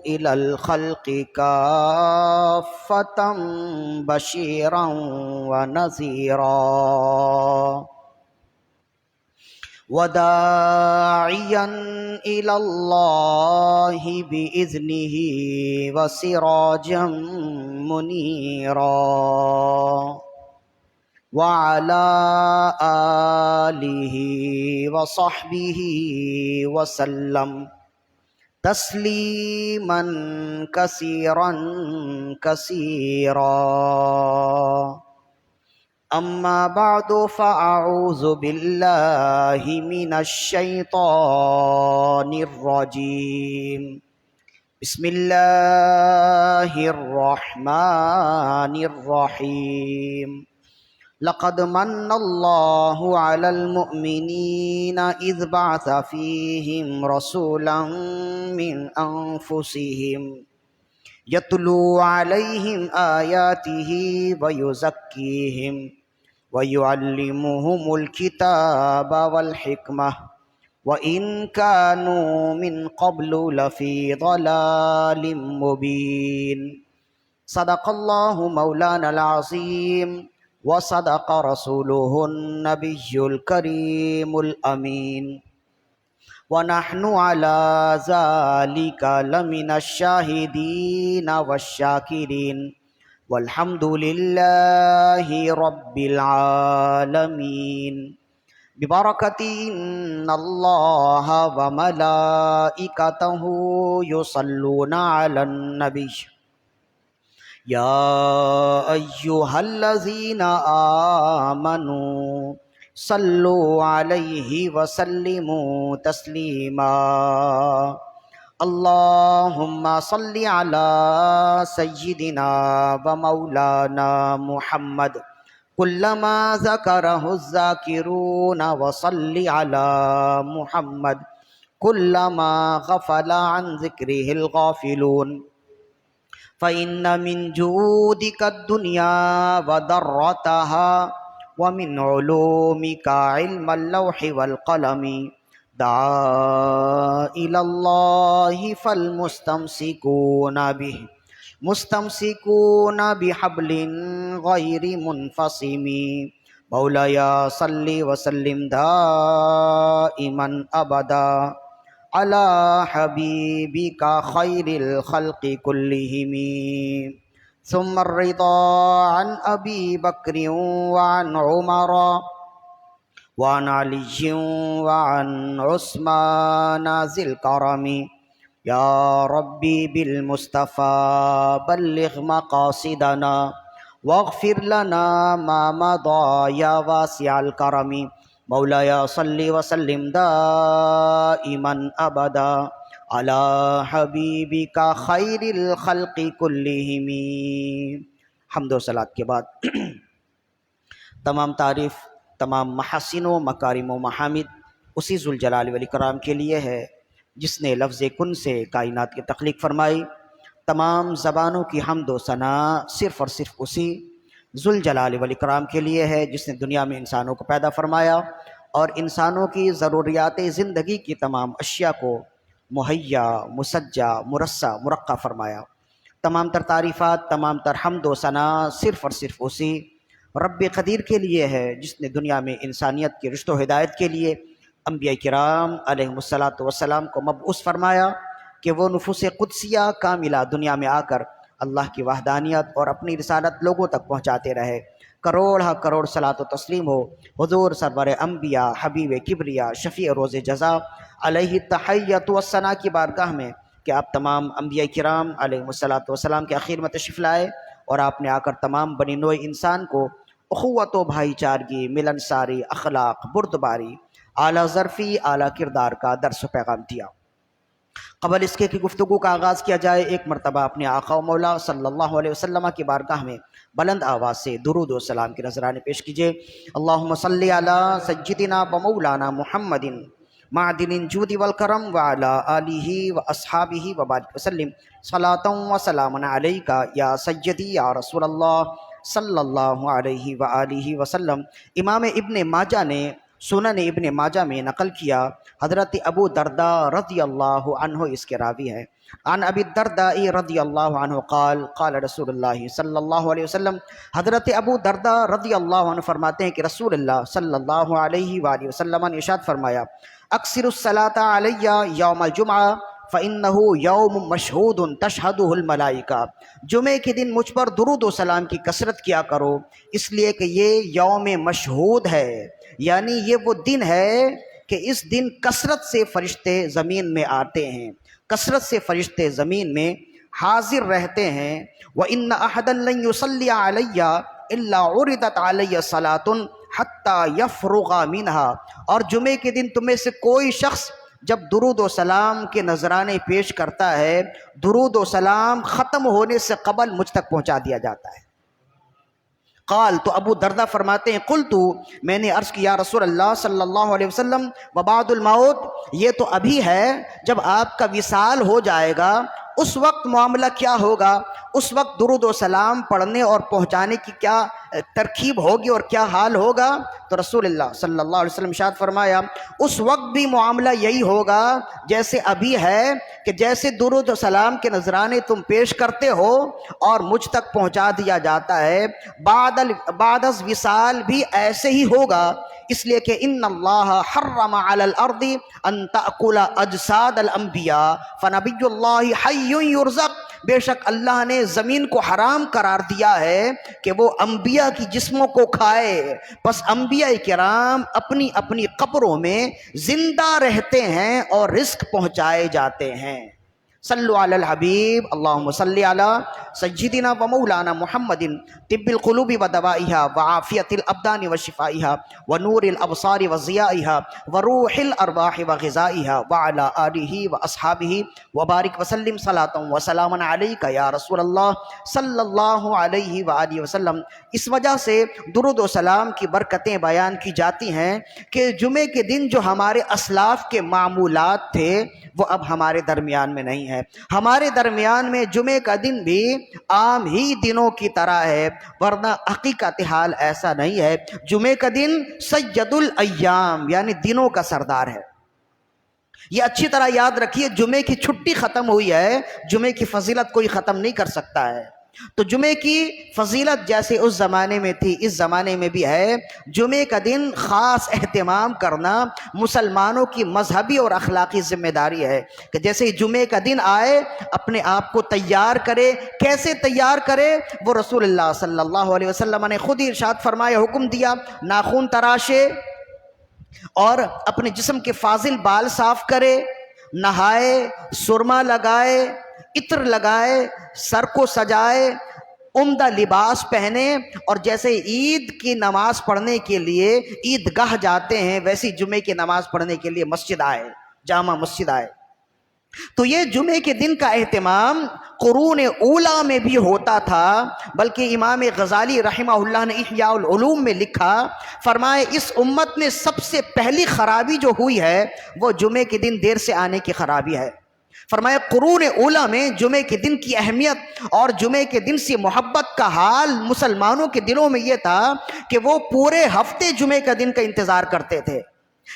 إلى الخلق كافة بشيرا ونذيرا وداعيا إلى الله بإذنه وسراجا منيرا وعلى آله وصحبه وسلم تسليما كثيرا كثيرا. أما بعد فأعوذ بالله من الشيطان الرجيم. بسم الله الرحمن الرحيم. لقد من الله على المؤمنين إذ بعث فيهم رسولا من أنفسهم يتلو عليهم آياته ويزكيهم ويعلمهم الكتاب والحكمة وإن كانوا من قبل لفي ضلال مبين. صدق الله مولانا العظيم وصدق رسوله النبي الكريم الأمين ونحن على ذلك لمن الشاهدين والشاكرين والحمد لله رب العالمين. ببركة إن الله وملائكته يصلون على النبي يا أيها الذين آمنوا صلوا عليه وسلموا تسليما. اللهم صل على سيدنا ومولانا محمد كلما ذكره الذاكرون وصل على محمد كلما غفل عن ذكره الغافلون. فإن من جودك الدنيا وضرتها ومن علومك علم اللوح والقلم. دعا إلى الله فالمستمسكون به مستمسكون بحبل غير منفصم. مولاي صل وسلم دائما أبدا على حبيبك خير الخلق كلهم. ثم الرضا عن أبي بكر وعن عمر وعن علي وعن عثمان ذي الكرم. يا ربي بالمصطفى بلغ مقاصدنا واغفر لنا ما مضى يا واسع الكرم. مولاي صل وسلم دائما أبدا على حبیبک خیر الخلق کلہم. حمد و صلات کے بعد تمام تعریف، تمام محاسن و مکارم و محامد اسی ذوالجلال والاکرام کے لیے ہے جس نے لفظ کن سے کائنات کی تخلیق فرمائی. تمام زبانوں کی حمد و ثنا صرف اور صرف اسی ذوالجلال والاکرام کے لیے ہے جس نے دنیا میں انسانوں کو پیدا فرمایا اور انسانوں کی ضروریات زندگی کی تمام اشیاء کو مہیا، مسجع، مرصع، مرقع فرمایا. تمام تر تعریفات، تمام تر حمد و ثنا صرف اور صرف اسی رب قدیر کے لیے ہے جس نے دنیا میں انسانیت کی رشد و ہدایت کے لیے انبیاء کرام علیہم السلام کو مبعوث فرمایا کہ وہ نفوس قدسیہ کاملہ دنیا میں آ کر اللہ کی وحدانیت اور اپنی رسالت لوگوں تک پہنچاتے رہے. کروڑ ہا کروڑ صلاۃ و تسلیم ہو حضور سرور انبیاء، حبیب کبریا، شفیع روز جزا علیہ التحیۃ والثناء کی بارگاہ میں کہ آپ تمام انبیاء کرام علیہم السلام کے اخیر میں تشریف لائے اور آپ نے آ کر تمام بنی نوع انسان کو اخوت و بھائی چارگی، ملنساری، اخلاق، بردباری، اعلیٰ ظرفی، اعلیٰ کردار کا درس و پیغام دیا. قبل اس کے کہ گفتگو کا آغاز کیا جائے، ایک مرتبہ اپنے آقا و مولا صلی اللہ علیہ وسلم کی بارگاہ میں بلند آواز سے درود و سلام کی نذرانے پیش کیجئے. اللہم صلی علی سیدنا و مولانا محمد معدن الجود والکرم وعلی آلہ و اصحابہ وبارک وسلم صلاۃ و سلام علیک یا سیدی یا رسول اللہ صلی اللہ علیہ وآلہ وسلم. امام ابن ماجہ نے سنن ابن ماجہ میں نقل کیا، حضرت ابو درداء رضی اللہ عنہ اس کے راوی ہیں، عن ابی الدرداء رضی اللہ عنہ قال قال رسول اللہ صلی اللہ علیہ وسلم، حضرت ابو درداء رضی اللہ عنہ فرماتے ہیں کہ رسول اللہ صلی اللہ علیہ وآلہ وسلم نے ارشاد فرمایا، اکثر الصلاۃ علی یوم الجمعہ فإنه یوم مشہود تشہدہ الملائکہ، جمعے کے دن مجھ پر درود و سلام کی کثرت کیا کرو، اس لیے کہ یہ یوم مشہود ہے، یعنی یہ وہ دن ہے کہ اس دن کثرت سے فرشتے زمین میں آتے ہیں، کثرت سے فرشتے زمین میں حاضر رہتے ہیں۔ وَإِنَّ أَحَدًا لَن يُصَلِّيَ عَلَيَّ إِلَّا عُرِضَتْ عَلَيَّ صَلَاةٌ حَتَّى يَفْرُغَ مِنْهَا، اور جمعے کے دن تم میں سے کوئی شخص جب درود و سلام کے نذرانے پیش کرتا ہے، درود و سلام ختم ہونے سے قبل مجھ تک پہنچا دیا جاتا ہے۔ قال، تو ابو دردہ فرماتے ہیں، قلت، میں نے عرض کیا رسول اللہ صلی اللہ علیہ وسلم، وبعد الموت، یہ تو ابھی ہے، جب آپ کا وصال ہو جائے گا اس وقت معاملہ کیا ہوگا؟ اس وقت درود و سلام پڑھنے اور پہنچانے کی کیا ترکیب ہوگی اور کیا حال ہوگا؟ تو رسول اللہ صلی اللہ علیہ وسلم ارشاد فرمایا، اس وقت بھی معاملہ یہی ہوگا جیسے ابھی ہے، کہ جیسے درود و سلام کے نذرانے تم پیش کرتے ہو اور مجھ تک پہنچا دیا جاتا ہے، بعد از وصال بھی ایسے ہی ہوگا، اس لیے کہ ان اللہ حرم علی الارض ان تأکل اجساد الانبیاء فنبی اللہ حی یرزق، بے شک اللہ نے زمین کو حرام قرار دیا ہے کہ وہ انبیاء کی جسموں کو کھائے، پس انبیاء کرام اپنی اپنی قبروں میں زندہ رہتے ہیں اور رزق پہنچائے جاتے ہیں۔ صلو علی الحبیب، اللہم صلی علی سیدنا و مولانا محمد طب القلوب و دوائها وعافیت الابدان و شفائها ونور الابصار و ضیائها وروح الارواح و غذائها وعلى آلہ و اصحابہ وبارک وسلم صلاۃ و سلام علیک یا رسول اللہ صلی اللہ علیہ وآلہ وسلم۔ اس وجہ سے درود و سلام کی برکتیں بیان کی جاتی ہیں کہ جمعے کے دن جو ہمارے اسلاف کے معمولات تھے وہ اب ہمارے درمیان میں نہیں ہے، ہمارے درمیان میں جمعے کا دن بھی عام ہی دنوں کی طرح ہے، ورنہ حقیقت حال ایسا نہیں ہے۔ جمعے کا دن سید الایام یعنی دنوں کا سردار ہے۔ یہ اچھی طرح یاد رکھیے، جمعے کی چھٹی ختم ہوئی ہے، جمعے کی فضیلت کوئی ختم نہیں کر سکتا ہے۔ تو جمعے کی فضیلت جیسے اس زمانے میں تھی اس زمانے میں بھی ہے۔ جمعے کا دن خاص اہتمام کرنا مسلمانوں کی مذہبی اور اخلاقی ذمہ داری ہے کہ جیسے جمعے کا دن آئے اپنے آپ کو تیار کرے۔ کیسے تیار کرے؟ وہ رسول اللہ صلی اللہ علیہ وسلم نے خود ہی ارشاد فرمایا، حکم دیا، ناخن تراشے اور اپنے جسم کے فاضل بال صاف کرے، نہائے، سرما لگائے، عطر لگائے، سر کو سجائے، عمدہ لباس پہنے، اور جیسے عید کی نماز پڑھنے کے لیے عیدگاہ جاتے ہیں ویسی جمعے کی نماز پڑھنے کے لیے مسجد آئے، جامع مسجد آئے۔ تو یہ جمعے کے دن کا اہتمام قرون اولیٰ میں بھی ہوتا تھا، بلکہ امام غزالی رحمہ اللہ نے احیاء العلوم میں لکھا، فرمائے اس امت میں سب سے پہلی خرابی جو ہوئی ہے وہ جمعے کے دن دیر سے آنے کی خرابی ہے۔ فرمایا قرون اولیٰ میں جمعے کے دن کی اہمیت اور جمعے کے دن سے محبت کا حال مسلمانوں کے دلوں میں یہ تھا کہ وہ پورے ہفتے جمعے کا دن کا انتظار کرتے تھے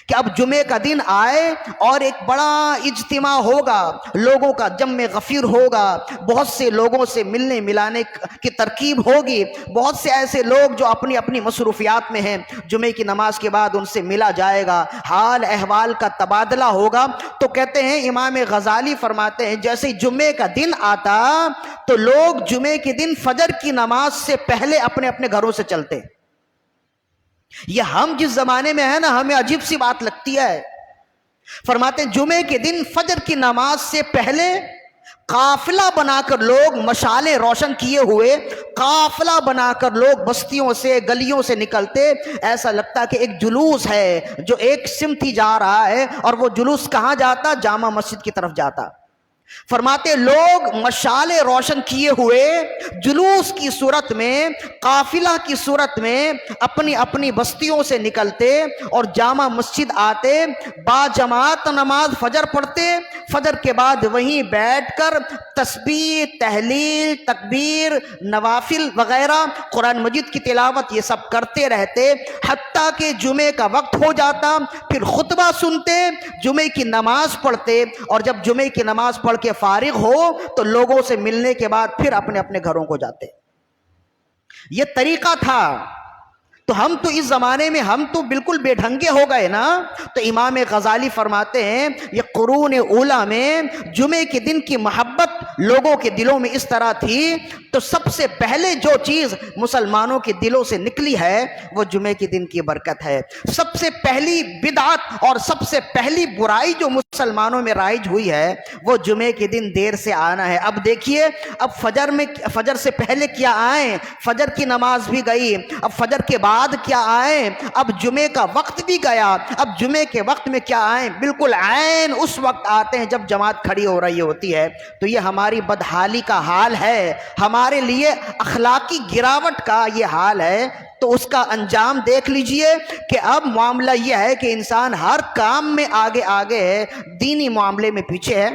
کہ اب جمعے کا دن آئے اور ایک بڑا اجتماع ہوگا، لوگوں کا جمع غفیر ہوگا، بہت سے لوگوں سے ملنے ملانے کی ترکیب ہوگی، بہت سے ایسے لوگ جو اپنی اپنی مصروفیات میں ہیں، جمعے کی نماز کے بعد ان سے ملا جائے گا، حال احوال کا تبادلہ ہوگا۔ تو کہتے ہیں امام غزالی فرماتے ہیں جیسے جمعے کا دن آتا تو لوگ جمعے کے دن فجر کی نماز سے پہلے اپنے اپنے گھروں سے چلتے۔ یہ ہم جس زمانے میں ہیں نا ہمیں عجیب سی بات لگتی ہے۔ فرماتے ہیں جمعے کے دن فجر کی نماز سے پہلے قافلہ بنا کر لوگ مشالیں روشن کیے ہوئے قافلہ بنا کر لوگ بستیوں سے گلیوں سے نکلتے، ایسا لگتا کہ ایک جلوس ہے جو ایک سمت ہی جا رہا ہے، اور وہ جلوس کہاں جاتا؟ جامع مسجد کی طرف جاتا۔ فرماتے لوگ مشالے روشن کیے ہوئے جلوس کی صورت میں، قافلہ کی صورت میں اپنی اپنی بستیوں سے نکلتے اور جامع مسجد آتے، با جماعت نماز فجر پڑھتے، فجر کے بعد وہیں بیٹھ کر تسبیح، تحلیل، تکبیر، نوافل وغیرہ، قرآن مجید کی تلاوت یہ سب کرتے رہتے، حتیٰ کہ جمعے کا وقت ہو جاتا، پھر خطبہ سنتے، جمعے کی نماز پڑھتے، اور جب جمعے کی نماز پڑھ کے فارغ ہو تو لوگوں سے ملنے کے بعد پھر اپنے اپنے گھروں کو جاتے۔ یہ طریقہ تھا۔ تو ہم تو اس زمانے میں ہم تو بالکل بے ڈھنگے ہو گئے نا۔ تو امام غزالی فرماتے ہیں یہ قرون اولیٰ میں جمعے کے دن کی محبت لوگوں کے دلوں میں اس طرح تھی، تو سب سے پہلے جو چیز مسلمانوں کے دلوں سے نکلی ہے وہ جمعے کے دن کی برکت ہے۔ سب سے پہلی بدعت اور سب سے پہلی برائی جو مسلمانوں میں رائج ہوئی ہے وہ جمعے کے دن دیر سے آنا ہے۔ اب دیکھیے، اب فجر سے پہلے کیا آئیں، فجر کی نماز بھی گئی، اب فجر کے بعد کیا آئیں، اب جمعے کا وقت بھی گیا، اب جمعے کے وقت میں کیا آئیں، بالکل عین اس وقت آتے ہیں جب جماعت کھڑی ہو رہی ہوتی ہے۔ تو یہ ہماری بدحالی کا حال ہے، ہمارے لیے اخلاقی گراوٹ کا یہ حال ہے۔ تو اس کا انجام دیکھ لیجئے کہ اب معاملہ یہ ہے کہ انسان ہر کام میں آگے آگے ہے، دینی معاملے میں پیچھے ہے۔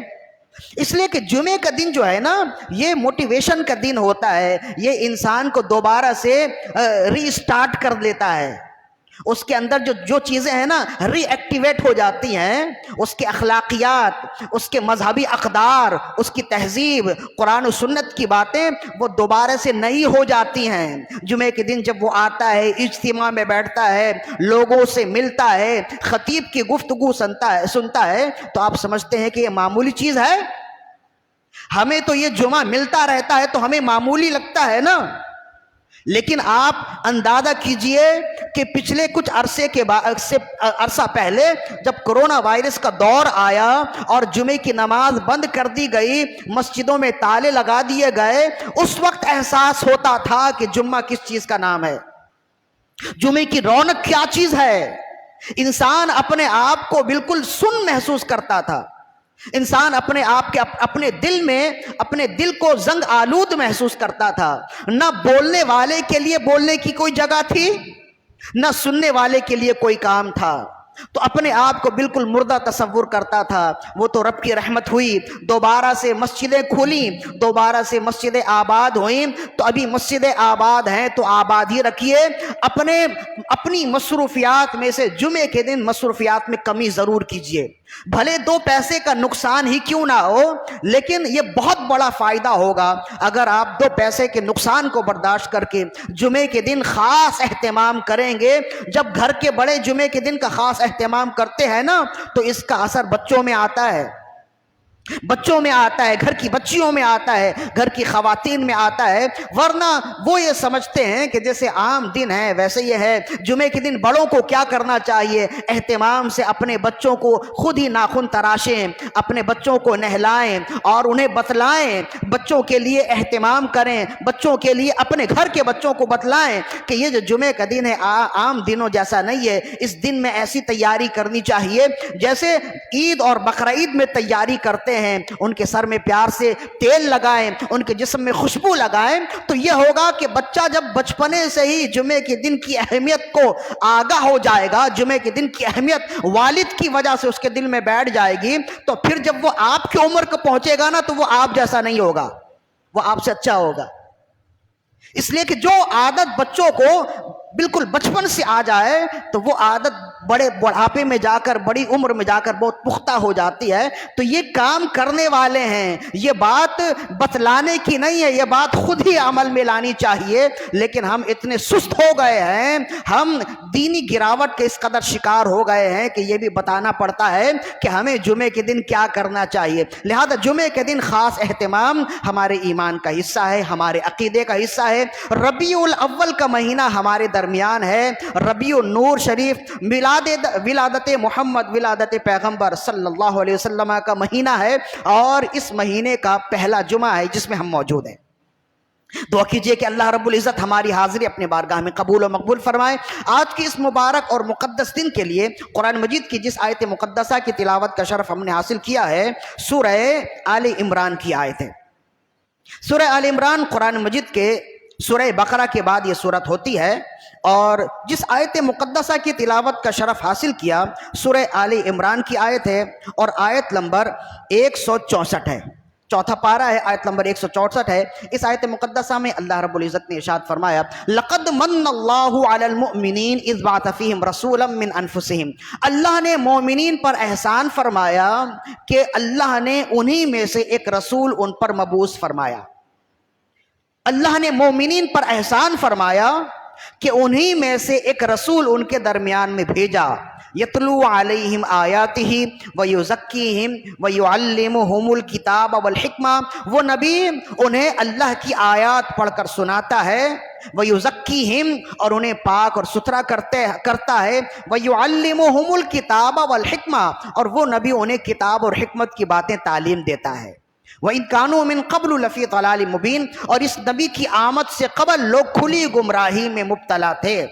اس لیے کہ جمعے کا دن جو ہے نا، یہ موٹیویشن کا دن ہوتا ہے، یہ انسان کو دوبارہ سے ری اسٹارٹ کر دیتا ہے۔ اس کے اندر جو چیزیں ہیں نا ری ایکٹیویٹ ہو جاتی ہیں، اس کے اخلاقیات، اس کے مذہبی اقدار، اس کی تہذیب، قرآن و سنت کی باتیں وہ دوبارہ سے نئی ہو جاتی ہیں۔ جمعے کے دن جب وہ آتا ہے، اجتماع میں بیٹھتا ہے، لوگوں سے ملتا ہے، خطیب کی گفتگو سنتا ہے، تو آپ سمجھتے ہیں کہ یہ معمولی چیز ہے؟ ہمیں تو یہ جمعہ ملتا رہتا ہے تو ہمیں معمولی لگتا ہے نا۔ لیکن آپ اندازہ کیجئے کہ پچھلے کچھ عرصہ پہلے جب کرونا وائرس کا دور آیا اور جمعے کی نماز بند کر دی گئی، مسجدوں میں تالے لگا دیے گئے، اس وقت احساس ہوتا تھا کہ جمعہ کس چیز کا نام ہے، جمعے کی رونق کیا چیز ہے۔ انسان اپنے آپ کو بالکل سن محسوس کرتا تھا، انسان اپنے دل کو زنگ آلود محسوس کرتا تھا۔ نہ بولنے والے کے لیے بولنے کی کوئی جگہ تھی، نہ سننے والے کے لیے کوئی کام تھا، تو اپنے آپ کو بالکل مردہ تصور کرتا تھا۔ وہ تو رب کی رحمت ہوئی، دوبارہ سے مسجدیں کھولیں، دوبارہ سے مسجدیں آباد ہوئیں، تو ابھی مسجدیں آباد ہیں تو آباد ہی رکھیے۔ اپنی مصروفیات میں سے جمعے کے دن مصروفیات میں کمی ضرور کیجیے، بھلے 2 پیسے کا نقصان ہی کیوں نہ ہو، لیکن یہ بہت بڑا فائدہ ہوگا اگر آپ 2 پیسے کے نقصان کو برداشت کر کے جمعے کے دن خاص اہتمام کریں گے۔ جب گھر کے بڑے جمعے کے دن کا خاص اہتمام کرتے ہیں نا تو اس کا اثر بچوں میں آتا ہے، گھر کی بچیوں میں آتا ہے، گھر کی خواتین میں آتا ہے۔ ورنہ وہ یہ سمجھتے ہیں کہ جیسے عام دن ہے ویسے یہ ہے۔ جمعے کے دن بڑوں کو کیا کرنا چاہیے؟ اہتمام سے اپنے بچوں کو خود ہی ناخن تراشیں، اپنے بچوں کو نہلائیں اور انہیں بتلائیں، بچوں کے لیے اہتمام کریں، بچوں کے لیے اپنے گھر کے بچوں کو بتلائیں کہ یہ جو جمعے کا دن ہے عام دنوں جیسا نہیں ہے، اس دن میں ایسی تیاری کرنی چاہیے جیسے عید اور بقرعید میں تیاری کرتے ہیں۔ ان کے سر میں پیار سے تیل لگائیں، ان کے جسم میں خوشبو لگائیں، تو یہ ہوگا کہ بچہ جب بچپنے سے ہی جمعے کے دن کی اہمیت کو آگاہ ہو جائے گا، جمعے کے دن کی اہمیت والد کی وجہ سے اس کے دل میں بیٹھ جائے گی، تو پھر جب وہ آپ کی عمر کو پہنچے گا نا تو وہ آپ جیسا نہیں ہوگا، وہ آپ سے اچھا ہوگا۔ اس لیے کہ جو عادت بچوں کو بالکل بچپن سے آ جائے تو وہ عادت بڑے بڑھاپے میں جا کر، بڑی عمر میں جا کر بہت پختہ ہو جاتی ہے۔ تو یہ کام کرنے والے ہیں، یہ بات بتلانے کی نہیں ہے، یہ بات خود ہی عمل میں لانی چاہیے۔ لیکن ہم اتنے سست ہو گئے ہیں، ہم دینی گراوٹ کے اس قدر شکار ہو گئے ہیں کہ یہ بھی بتانا پڑتا ہے کہ ہمیں جمعے کے دن کیا کرنا چاہیے۔ لہذا جمعے کے دن خاص اہتمام ہمارے ایمان کا حصہ ہے، ہمارے عقیدے کا حصہ ہے۔ ربیع الاول کا مہینہ ہمارے درمیان ہے، ربیع النور شریف، ولادت محمد، ولادت پیغمبر صلی اللہ علیہ وسلم کا مہینہ ہے، اور اس مہینے کا پہلا جمعہ ہے جس میں ہم موجود ہیں۔ دعا کیجئے کہ اللہ رب العزت ہماری حاضری اپنے بارگاہ میں قبول و مقبول فرمائے۔ آج کی اس مبارک اور مقدس دن کے لیے قرآن مجید کی جس آیت مقدسہ کی تلاوت کا شرف ہم نے حاصل کیا ہے، سورہ آل عمران کی آیت ہے۔ سورہ آل عمران قرآن مجید کے سورہ بقرہ کے بعد یہ سورت ہوتی ہے، اور جس آیت مقدسہ کی تلاوت کا شرف حاصل کیا سورہ آل عمران کی آیت ہے، اور آیت نمبر 164 ہے، چوتھا پارہ ہے، آیت نمبر 164 ہے۔ اس آیت مقدسہ میں اللہ رب العزت نے ارشاد فرمایا، لَقَدْ مَنَّ اللَّهُ عَلَى الْمُؤْمِنِينَ إِذْ بَعَثَ فِيهِمْ رَسُولًا مِّنْ أَنفُسِهِمْ۔ اللہ نے مومنین پر احسان فرمایا کہ اللہ نے انہی میں سے ایک رسول ان پر مبعوث فرمایا۔ اللہ نے مومنین پر احسان فرمایا کہ انہی میں سے ایک رسول ان کے درمیان میں بھیجا، یتلو علیہم آیاتہ ویزکیہم ویعلمہم الکتاب والحکمہ، وہ نبی انہیں اللہ کی آیات پڑھ کر سناتا ہے، ویزکیہم، اور انہیں پاک اور ستھرا کرتا ہے، ویعلمہم الکتاب والحکمہ، اور وہ نبی انہیں کتاب اور حکمت کی باتیں تعلیم دیتا ہے۔ وَإِن كَانُوا مِن قَبْلُ لَفِي ضَلَالٍ مُبِينٍ، اور اس نبی کی آمد سے قبل لوگ کھلی گمراہی میں مبتلا تھے۔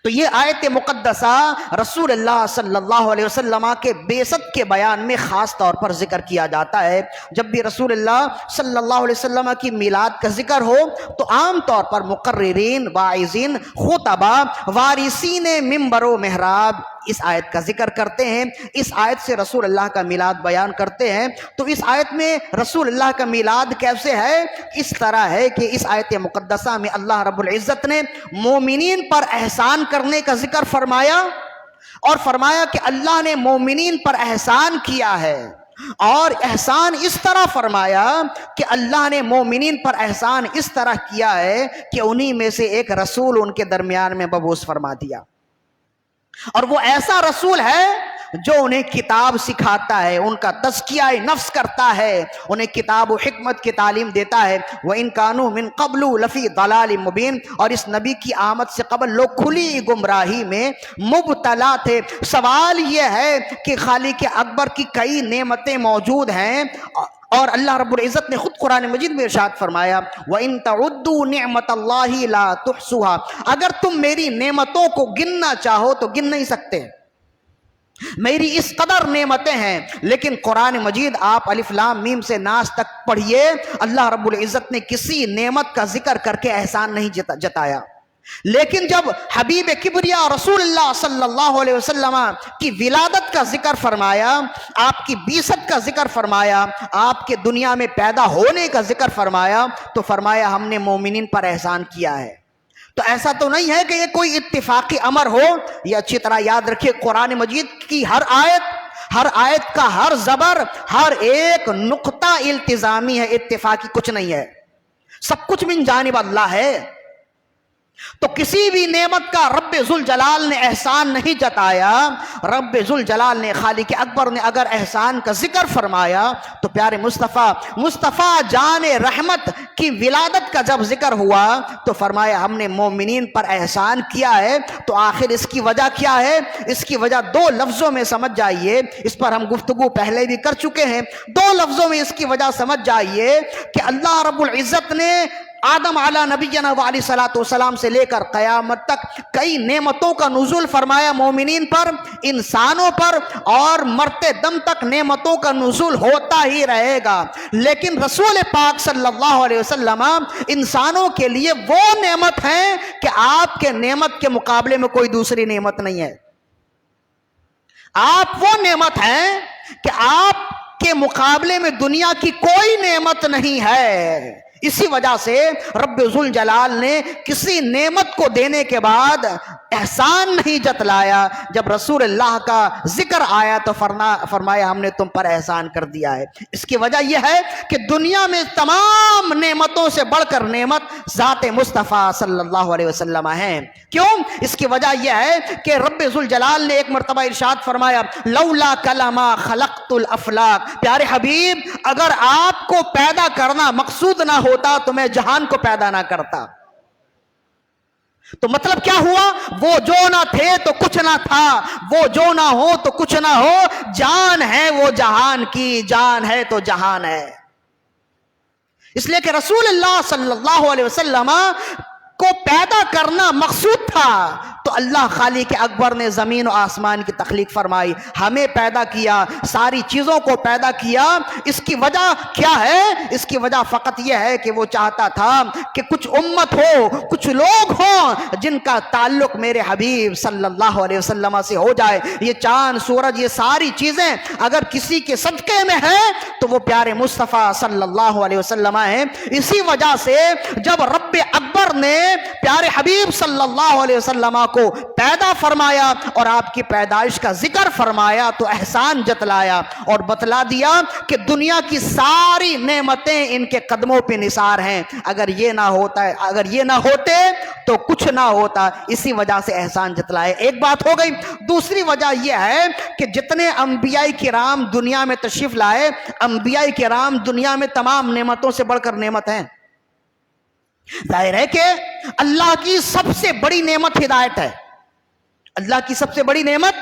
تو یہ آیت مقدسہ رسول اللہ صلی اللہ علیہ وسلم کے بعثت کے بیان میں خاص طور پر ذکر کیا جاتا ہے۔ جب بھی رسول اللہ صلی اللہ علیہ وسلم کی میلاد کا ذکر ہو تو عام طور پر مقررین، واعظین، خطبہ، وارثین منبر و محراب اس آیت کا ذکر کرتے ہیں، اس آیت سے رسول اللہ کا میلاد بیان کرتے ہیں۔ تو اس آیت میں رسول اللہ کا میلاد کیسے ہے؟ اس طرح ہے کہ اس آیت مقدسہ میں اللہ رب العزت نے مومنین پر احسان کرنے کا ذکر فرمایا، اور فرمایا کہ اللہ نے مومنین پر احسان کیا ہے، اور احسان اس طرح فرمایا کہ اللہ نے مومنین پر احسان اس طرح کیا ہے کہ انہی میں سے ایک رسول ان کے درمیان میں مبعوث فرما دیا، اور وہ ایسا رسول ہے جو انہیں کتاب سکھاتا ہے، ان کا تزکیہ نفس کرتا ہے، انہیں کتاب و حکمت کی تعلیم دیتا ہے۔ وَإِن كَانُوا مِن قَبْلُ لَفِي ضَلَالٍ مُبِينٍ، اور اس نبی کی آمد سے قبل لوگ کھلی گمراہی میں مبتلا تھے۔ سوال یہ ہے کہ خالق اکبر کی کئی نعمتیں موجود ہیں، اور اللہ رب العزت نے خود قرآن مجید میں ارشاد فرمایا، وَإِن تَعُدُّوا نِعْمَةَ اللَّهِ لَا تُحْصُوهَا، اگر تم میری نعمتوں کو گننا چاہو تو گن نہیں سکتے، میری اس قدر نعمتیں ہیں۔ لیکن قرآن مجید آپ الف لام میم سے ناس تک پڑھیے، اللہ رب العزت نے کسی نعمت کا ذکر کر کے احسان نہیں جتایا۔ لیکن جب حبیب کبریا رسول اللہ صلی اللہ علیہ وسلم کی ولادت کا ذکر فرمایا، آپ کی بعثت کا ذکر فرمایا، آپ کے دنیا میں پیدا ہونے کا ذکر فرمایا، تو فرمایا ہم نے مومنین پر احسان کیا ہے۔ تو ایسا تو نہیں ہے کہ یہ کوئی اتفاقی امر ہو، یہ اچھی طرح یاد رکھیے، قرآن مجید کی ہر آیت کا ہر زبر، ہر ایک نقطہ التزامی ہے، اتفاقی کچھ نہیں ہے، سب کچھ من جانب اللہ ہے۔ تو کسی بھی نعمت کا رب ذوالجلال نے احسان نہیں جتایا۔ رب ذوالجلال نے، خالق اکبر نے اگر احسان کا ذکر فرمایا تو پیارے مصطفیٰ جان رحمت کی ولادت کا جب ذکر ہوا تو فرمایا ہم نے مومنین پر احسان کیا ہے۔ تو آخر اس کی وجہ کیا ہے؟ اس کی وجہ دو لفظوں میں سمجھ جائیے، اس پر ہم گفتگو پہلے بھی کر چکے ہیں، دو لفظوں میں اس کی وجہ سمجھ جائیے کہ اللہ رب العزت نے آدم علی نبینا علیہ الصلوۃ والسلام سے لے کر قیامت تک کئی نعمتوں کا نزول فرمایا مومنین پر، انسانوں پر، اور مرتے دم تک نعمتوں کا نزول ہوتا ہی رہے گا۔ لیکن رسول پاک صلی اللہ علیہ وسلم انسانوں کے لیے وہ نعمت ہیں کہ آپ کے نعمت کے مقابلے میں کوئی دوسری نعمت نہیں ہے۔ آپ وہ نعمت ہیں کہ آپ کے مقابلے میں دنیا کی کوئی نعمت نہیں ہے۔ اسی وجہ سے رب ذوالجلال نے کسی نعمت کو دینے کے بعد احسان نہیں جتلایا۔ جب رسول اللہ کا ذکر آیا تو فرمایا ہم نے تم پر احسان کر دیا ہے۔ اس کی وجہ یہ ہے کہ دنیا میں تمام نعمتوں سے بڑھ کر نعمت ذات مصطفیٰ صلی اللہ علیہ وسلم ہے۔ کیوں؟ اس کی وجہ یہ ہے کہ رب ذوالجلال نے ایک مرتبہ ارشاد فرمایا، لولا کلما خلقت الافلاق، پیارے حبیب اگر آپ کو پیدا کرنا مقصود نہ ہوتا تو میں جہان کو پیدا نہ کرتا۔ تو مطلب کیا ہوا؟ وہ جو نہ تھے تو کچھ نہ تھا، وہ جو نہ ہو تو کچھ نہ ہو، جان ہے وہ جہان کی، جان ہے تو جہان ہے۔ اس لیے کہ رسول اللہ صلی اللہ علیہ وسلم کو پیدا کرنا مقصود تھا، تو اللہ خالق اکبر نے زمین و آسمان کی تخلیق فرمائی، ہمیں پیدا کیا، ساری چیزوں کو پیدا کیا۔ اس کی وجہ کیا ہے؟ اس کی وجہ فقط یہ ہے کہ وہ چاہتا تھا کہ کچھ امت ہو، کچھ لوگ ہوں جن کا تعلق میرے حبیب صلی اللہ علیہ وسلم سے ہو جائے۔ یہ چاند، سورج، یہ ساری چیزیں اگر کسی کے صدقے میں ہے تو وہ پیارے مصطفیٰ صلی اللہ علیہ وسلم ہیں۔ اسی وجہ سے جب رب اکبر نے پیارے حبیب صلی اللہ علیہ وسلم کو پیدا فرمایا اور آپ کی پیدائش کا ذکر فرمایا تو احسان جتلایا اور بتلا دیا کہ دنیا کی ساری نعمتیں ان کے قدموں پہ نثار ہیں، اگر یہ نہ ہوتے تو کچھ نہ ہوتا، اسی وجہ سے احسان جتلائے۔ ایک بات ہو گئی۔ دوسری وجہ یہ ہے کہ جتنے انبیاء کرام دنیا میں تشریف لائے، انبیاء کرام دنیا میں تمام نعمتوں سے بڑھ کر نعمت ہیں۔ ظاہر ہے کہ اللہ کی سب سے بڑی نعمت ہدایت ہے، اللہ کی سب سے بڑی نعمت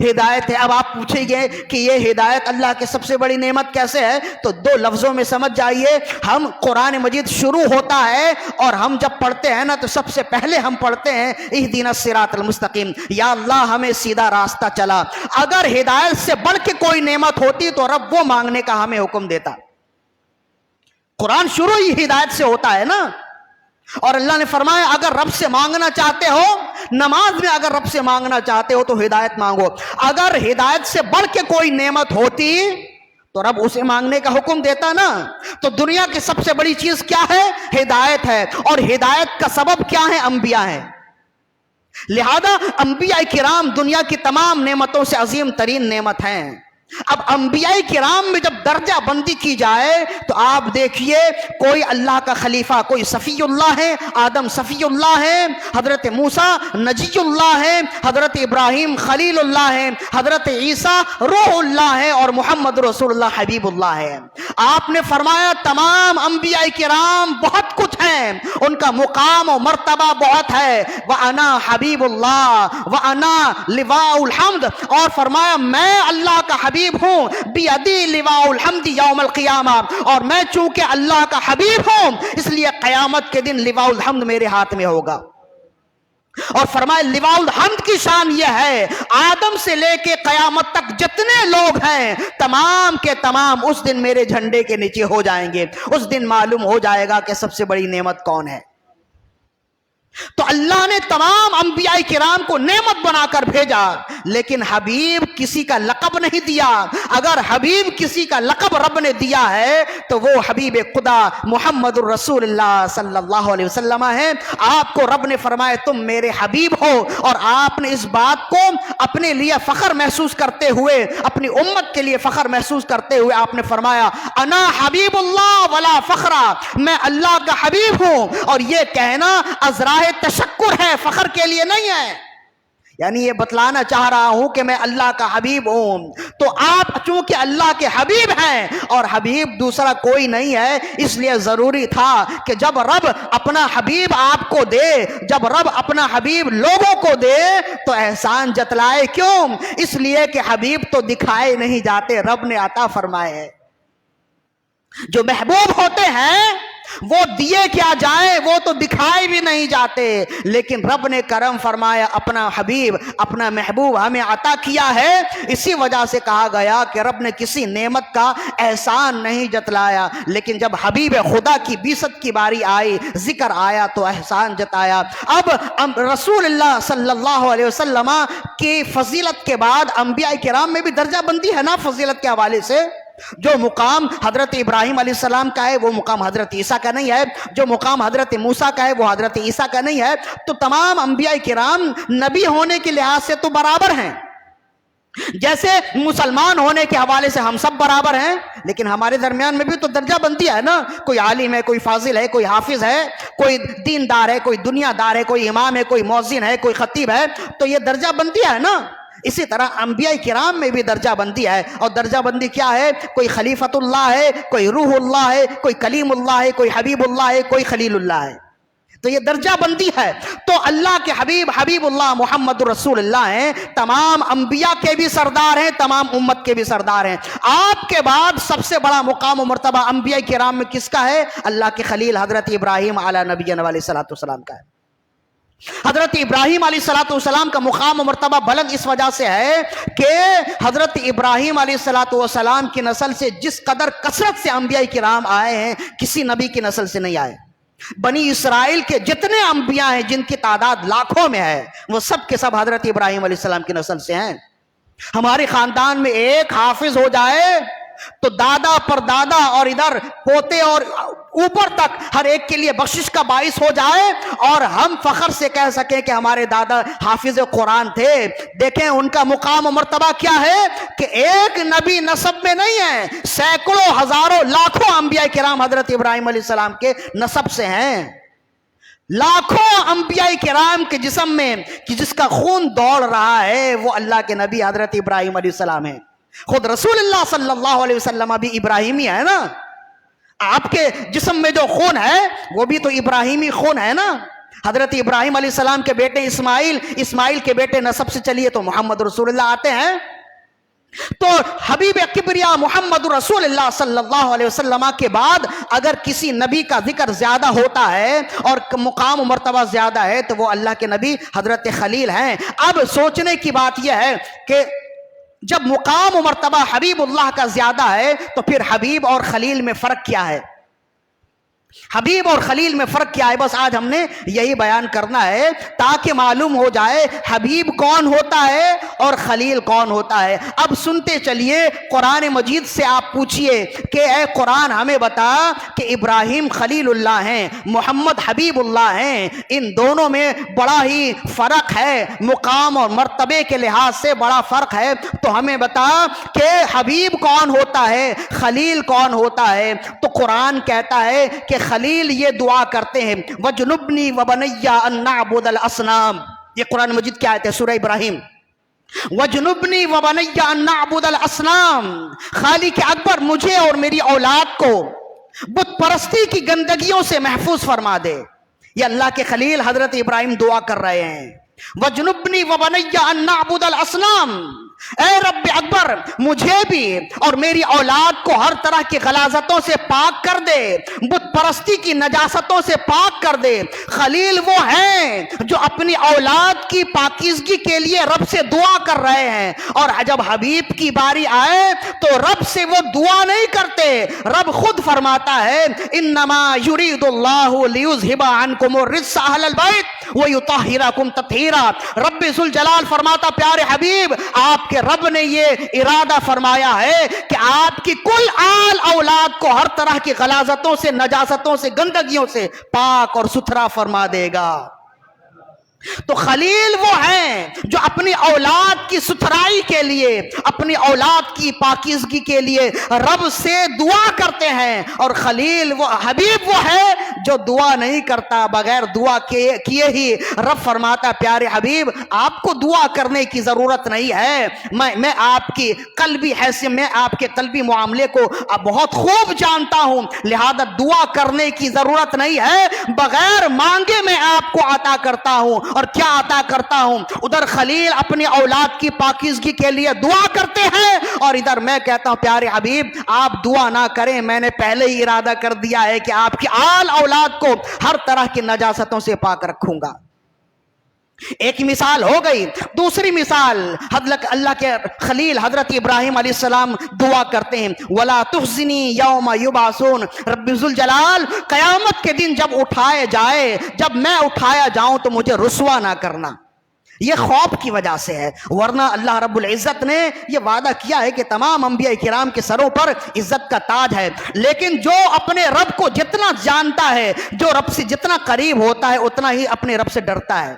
ہدایت ہے۔ اب آپ پوچھیں گے کہ یہ ہدایت اللہ کی سب سے بڑی نعمت کیسے ہے؟ تو دو لفظوں میں سمجھ جائیے۔ ہم قرآن مجید شروع ہوتا ہے اور ہم جب پڑھتے ہیں نا تو سب سے پہلے ہم پڑھتے ہیں اہدنا الصراط المستقیم، یا اللہ ہمیں سیدھا راستہ چلا۔ اگر ہدایت سے بڑھ کے کوئی نعمت ہوتی تو رب وہ مانگنے کا ہمیں حکم دیتا۔ قرآن شروع ہی ہدایت سے ہوتا ہے نا، اور اللہ نے فرمایا اگر رب سے مانگنا چاہتے ہو، نماز میں اگر رب سے مانگنا چاہتے ہو تو ہدایت مانگو۔ اگر ہدایت سے بڑھ کے کوئی نعمت ہوتی تو رب اسے مانگنے کا حکم دیتا نا۔ تو دنیا کی سب سے بڑی چیز کیا ہے؟ ہدایت ہے، اور ہدایت کا سبب کیا ہے؟ انبیاء ہیں۔ لہذا انبیاء کرام دنیا کی تمام نعمتوں سے عظیم ترین نعمت ہیں۔ اب انبیاء کرام میں جب درجہ بندی کی جائے تو آپ دیکھیے، کوئی اللہ کا خلیفہ، کوئی صفی اللہ ہے، آدم صفی اللہ ہے، حضرت موسیٰ نجی اللہ ہے، حضرت ابراہیم خلیل اللہ ہے، حضرت عیسیٰ روح اللہ ہے، اور محمد رسول اللہ حبیب اللہ ہے۔ آپ نے فرمایا تمام انبیاء کرام بہت کچھ ہیں، ان کا مقام و مرتبہ بہت ہے۔ وَأَنَا حبیب اللہ وَأَنَا لِوَاءُ الْحَمْدِ، اور فرمایا میں اللہ کا حبیب ہوں، بیدی لواء الحمد یوم القیامہ، اور میں چونکہ اللہ کا حبیب ہوں اس لیے قیامت کے دن لواء الحمد میرے ہاتھ میں ہوگا۔ اور فرمایا لواء الحمد کی شان یہ ہے، آدم سے لے کے قیامت تک جتنے لوگ ہیں تمام کے تمام اس دن میرے جھنڈے کے نیچے ہو جائیں گے۔ اس دن معلوم ہو جائے گا کہ سب سے بڑی نعمت کون ہے۔ تو اللہ نے تمام انبیاء کرام کو نعمت بنا کر بھیجا، لیکن حبیب کسی کا لقب نہیں دیا۔ اگر حبیب کسی کا لقب رب نے دیا ہے تو وہ حبیب خدا محمد الرسول اللہ صلی اللہ علیہ وسلم ہے۔ آپ کو رب نے فرمایا تم میرے حبیب ہو، اور آپ نے اس بات کو اپنے لیے فخر محسوس کرتے ہوئے، اپنی امت کے لیے فخر محسوس کرتے ہوئے آپ نے فرمایا انا حبیب اللہ ولا فخرا، میں اللہ کا حبیب ہوں، اور یہ کہنا ازراہ تشکر ہے، فخر کے لیے نہیں ہے۔ یعنی یہ بتلانا چاہ رہا ہوں کہ میں اللہ کا حبیب ہوں۔ تو آپ چونکہ اللہ کے حبیب ہیں اور حبیب دوسرا کوئی نہیں ہے، اس لیے ضروری تھا کہ جب رب اپنا حبیب آپ کو دے، جب رب اپنا حبیب لوگوں کو دے تو احسان جتلائے۔ کیوں؟ اس لیے کہ حبیب تو دکھائے نہیں جاتے، رب نے عطا فرمائے ہیں۔ جو محبوب ہوتے ہیں وہ دیے کیا جائے، وہ تو دکھائے بھی نہیں جاتے، لیکن رب نے کرم فرمایا، اپنا حبیب، اپنا محبوب ہمیں عطا کیا ہے۔ اسی وجہ سے کہا گیا کہ رب نے کسی نعمت کا احسان نہیں جتلایا، لیکن جب حبیب خدا کی بیست کی باری آئی، ذکر آیا تو احسان جتایا۔ اب رسول اللہ صلی اللہ علیہ وسلم کی فضیلت کے بعد انبیاء کرام میں بھی درجہ بندی ہے نا فضیلت کے حوالے سے۔ جو مقام حضرت ابراہیم علیہ السلام کا ہے وہ مقام حضرت عیسیٰ کا نہیں ہے، جو مقام حضرت موسیٰ کا ہے وہ حضرت عیسیٰ کا نہیں ہے۔ تو تمام انبیاء کرام نبی ہونے کے لحاظ سے تو برابر ہیں، جیسے مسلمان ہونے کے حوالے سے ہم سب برابر ہیں، لیکن ہمارے درمیان میں بھی تو درجہ بندی ہے نا۔ کوئی عالم ہے، کوئی فاضل ہے، کوئی حافظ ہے، کوئی دیندار ہے، کوئی دنیا دار ہے، کوئی امام ہے، کوئی مؤذن ہے، کوئی خطیب ہے، تو یہ درجہ بندی ہے نا۔ اسی طرح انبیاء کرام میں بھی درجہ بندی ہے، اور درجہ بندی کیا ہے؟ کوئی خلیفۃ اللہ ہے، کوئی روح اللہ ہے، کوئی کلیم اللہ ہے، کوئی حبیب اللہ ہے، کوئی خلیل اللہ ہے۔ تو یہ درجہ بندی ہے. تو اللہ کے حبیب حبیب اللہ محمد رسول اللہ ہیں، تمام انبیاء کے بھی سردار ہیں، تمام امت کے بھی سردار ہیں. آپ کے بعد سب سے بڑا مقام و مرتبہ انبیاء کرام میں کس کا ہے؟ اللہ کے خلیل حضرت ابراہیم علیہ نبینا علیہ السلام کا ہے. حضرت ابراہیم علیہ السلام کا مقام و مرتبہ بلند اس وجہ سے ہے کہ حضرت ابراہیم علیہ السلام کی نسل سے جس قدر کثرت سے انبیاء کرام آئے ہیں کسی نبی کی نسل سے نہیں آئے. بنی اسرائیل کے جتنے انبیاء ہیں جن کی تعداد لاکھوں میں ہے وہ سب کے سب حضرت ابراہیم علیہ السلام کی نسل سے ہیں. ہمارے خاندان میں ایک حافظ ہو جائے تو دادا پر دادا اور ادھر پوتے اور اوپر تک ہر ایک کے لیے بخشش کا باعث ہو جائے اور ہم فخر سے کہہ سکیں کہ ہمارے دادا حافظ قرآن تھے. دیکھیں ان کا مقام و مرتبہ کیا ہے کہ ایک نبی نسب میں نہیں ہے، سینکڑوں ہزاروں لاکھوں انبیاء کرام حضرت ابراہیم علیہ السلام کے نسب سے ہیں. لاکھوں انبیاء کرام کے جسم میں کہ جس کا خون دوڑ رہا ہے وہ اللہ کے نبی حضرت ابراہیم علیہ السلام ہیں. خود رسول اللہ صلی اللہ علیہ وسلم بھی ابراہیمی ہے نا. آپ کے جسم میں جو خون ہے وہ بھی تو ابراہیمی خون ہے نا. حضرت ابراہیم علیہ السلام کے بیٹے اسماعیل کے بیٹے نسب سے چلیے تو محمد رسول اللہ آتے ہیں. تو حبیب کبریا محمد رسول اللہ صلی اللہ علیہ وسلم کے بعد اگر کسی نبی کا ذکر زیادہ ہوتا ہے اور مقام و مرتبہ زیادہ ہے تو وہ اللہ کے نبی حضرت خلیل ہیں. اب سوچنے کی بات یہ ہے کہ جب مقام و مرتبہ حبیب اللہ کا زیادہ ہے تو پھر حبیب اور خلیل میں فرق کیا ہے؟ حبیب اور خلیل میں فرق کیا ہے؟ بس آج ہم نے یہی بیان کرنا ہے تاکہ معلوم ہو جائے حبیب کون ہوتا ہے اور خلیل کون ہوتا ہے. اب سنتے چلیے قرآن مجید سے آپ پوچھئے کہ اے قرآن ہمیں بتا کہ ابراہیم خلیل اللہ ہیں، محمد حبیب اللہ ہیں، ان دونوں میں بڑا ہی فرق ہے، مقام اور مرتبے کے لحاظ سے بڑا فرق ہے. تو ہمیں بتا کہ حبیب کون ہوتا ہے، خلیل کون ہوتا ہے. تو قرآن کہتا ہے کہ خلیل یہ دعا کرتے ہیں وَجْنُبْنِي وَبَنِيَّ أَن نَعْبُدَ الْأَصْنَامَ. یہ قرآن مجید کیا آیت ہے؟ سورہ ابراہیم. وَجْنُبْنِي وَبَنِيَّ أَن نَعْبُدَ الْأَصْنَامَ. خالق اکبر مجھے اور میری اولاد کو بت پرستی کی گندگیوں سے محفوظ فرما دے. یہ اللہ کے خلیل حضرت ابراہیم دعا کر رہے ہیں. وَجْنُبْنِي وَبَنِيَّ أَن نَعْبُدَ الْأَصْنَامَ. اے رب اکبر مجھے بھی اور میری اولاد کو ہر طرح کی غلاظتوں سے پاک کر دے، بت پرستی کی نجاستوں سے پاک کر دے. خلیل وہ ہیں جو اپنی اولاد کی پاکیزگی کے لیے رب سے دعا کر رہے ہیں، اور جب حبیب کی باری آئے تو رب سے وہ دعا نہیں کرتے. رب خود فرماتا ہے انما یرید اللہ لیذھب عنکم الرجس اہل البیت ویطہرکم تطہیرا. رب ذوالجلال فرماتا پیارے حبیب آپ کے رب نے یہ ارادہ فرمایا ہے کہ آپ کی کل آل اولاد کو ہر طرح کی غلاظتوں سے، نجاستوں سے، گندگیوں سے پاک اور ستھرا فرما دے گا. تو خلیل وہ ہیں جو اپنی اولاد کی ستھرائی کے لیے، اپنی اولاد کی پاکیزگی کے لیے رب سے دعا کرتے ہیں. اور خلیل وہ حبیب وہ ہے جو دعا نہیں کرتا، بغیر دعا کیے ہی رب فرماتا پیارے حبیب آپ کو دعا کرنے کی ضرورت نہیں ہے، میں آپ کی قلبی حیثیت، میں آپ کے قلبی معاملے کو بہت خوب جانتا ہوں، لہذا دعا کرنے کی ضرورت نہیں ہے، بغیر مانگے میں آپ کو عطا کرتا ہوں. اور کیا عطا کرتا ہوں؟ ادھر خلیل اپنی اولاد کی پاکیزگی کے لیے دعا کرتے ہیں اور ادھر میں کہتا ہوں پیارے حبیب آپ دعا نہ کریں، میں نے پہلے ہی ارادہ کر دیا ہے کہ آپ کی آل اولاد کو ہر طرح کی نجاستوں سے پاک رکھوں گا. ایک مثال ہو گئی. دوسری مثال اللہ کے خلیل حضرت ابراہیم علیہ السلام دعا کرتے ہیں وَلَا تُحْزِنِي يَوْمَ يُبْعَثُونَ. رب ذوالجلال قیامت کے دن جب اٹھائے جائے، جب میں اٹھایا جاؤں تو مجھے رسوا نہ کرنا. یہ خوف کی وجہ سے ہے، ورنہ اللہ رب العزت نے یہ وعدہ کیا ہے کہ تمام انبیاء کرام کے سروں پر عزت کا تاج ہے. لیکن جو اپنے رب کو جتنا جانتا ہے، جو رب سے جتنا قریب ہوتا ہے اتنا ہی اپنے رب سے ڈرتا ہے.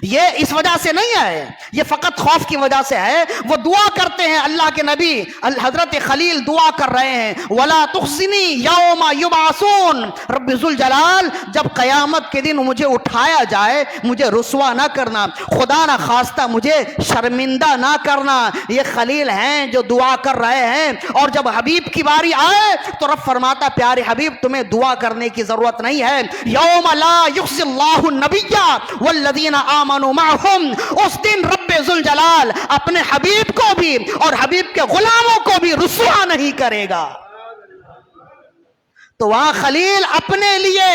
یہ اس وجہ سے نہیں ہے، یہ فقط خوف کی وجہ سے ہے۔ وہ دعا کرتے ہیں، اللہ کے نبی حضرت خلیل دعا کر رہے ہیں، وَلَا تُخْزِنِي يَوْمَ يُبْعَثُونَ، رب ذوالجلال جب قیامت کے دن مجھے اٹھایا جائے مجھے رسوا نہ کرنا، خدا نہ خواستہ مجھے شرمندہ نہ کرنا۔ یہ خلیل ہیں جو دعا کر رہے ہیں، اور جب حبیب کی باری آئے تو رب فرماتا پیارے حبیب تمہیں دعا کرنے کی ضرورت نہیں ہے۔ یوم لا یخزی اللہ النبی والذین آمنوا معہم، اس دن رب ذوالجلال اپنے حبیب کو بھی اور حبیب کے غلاموں کو بھی رسوا نہیں کرے گا۔ تو وہاں خلیل اپنے لیے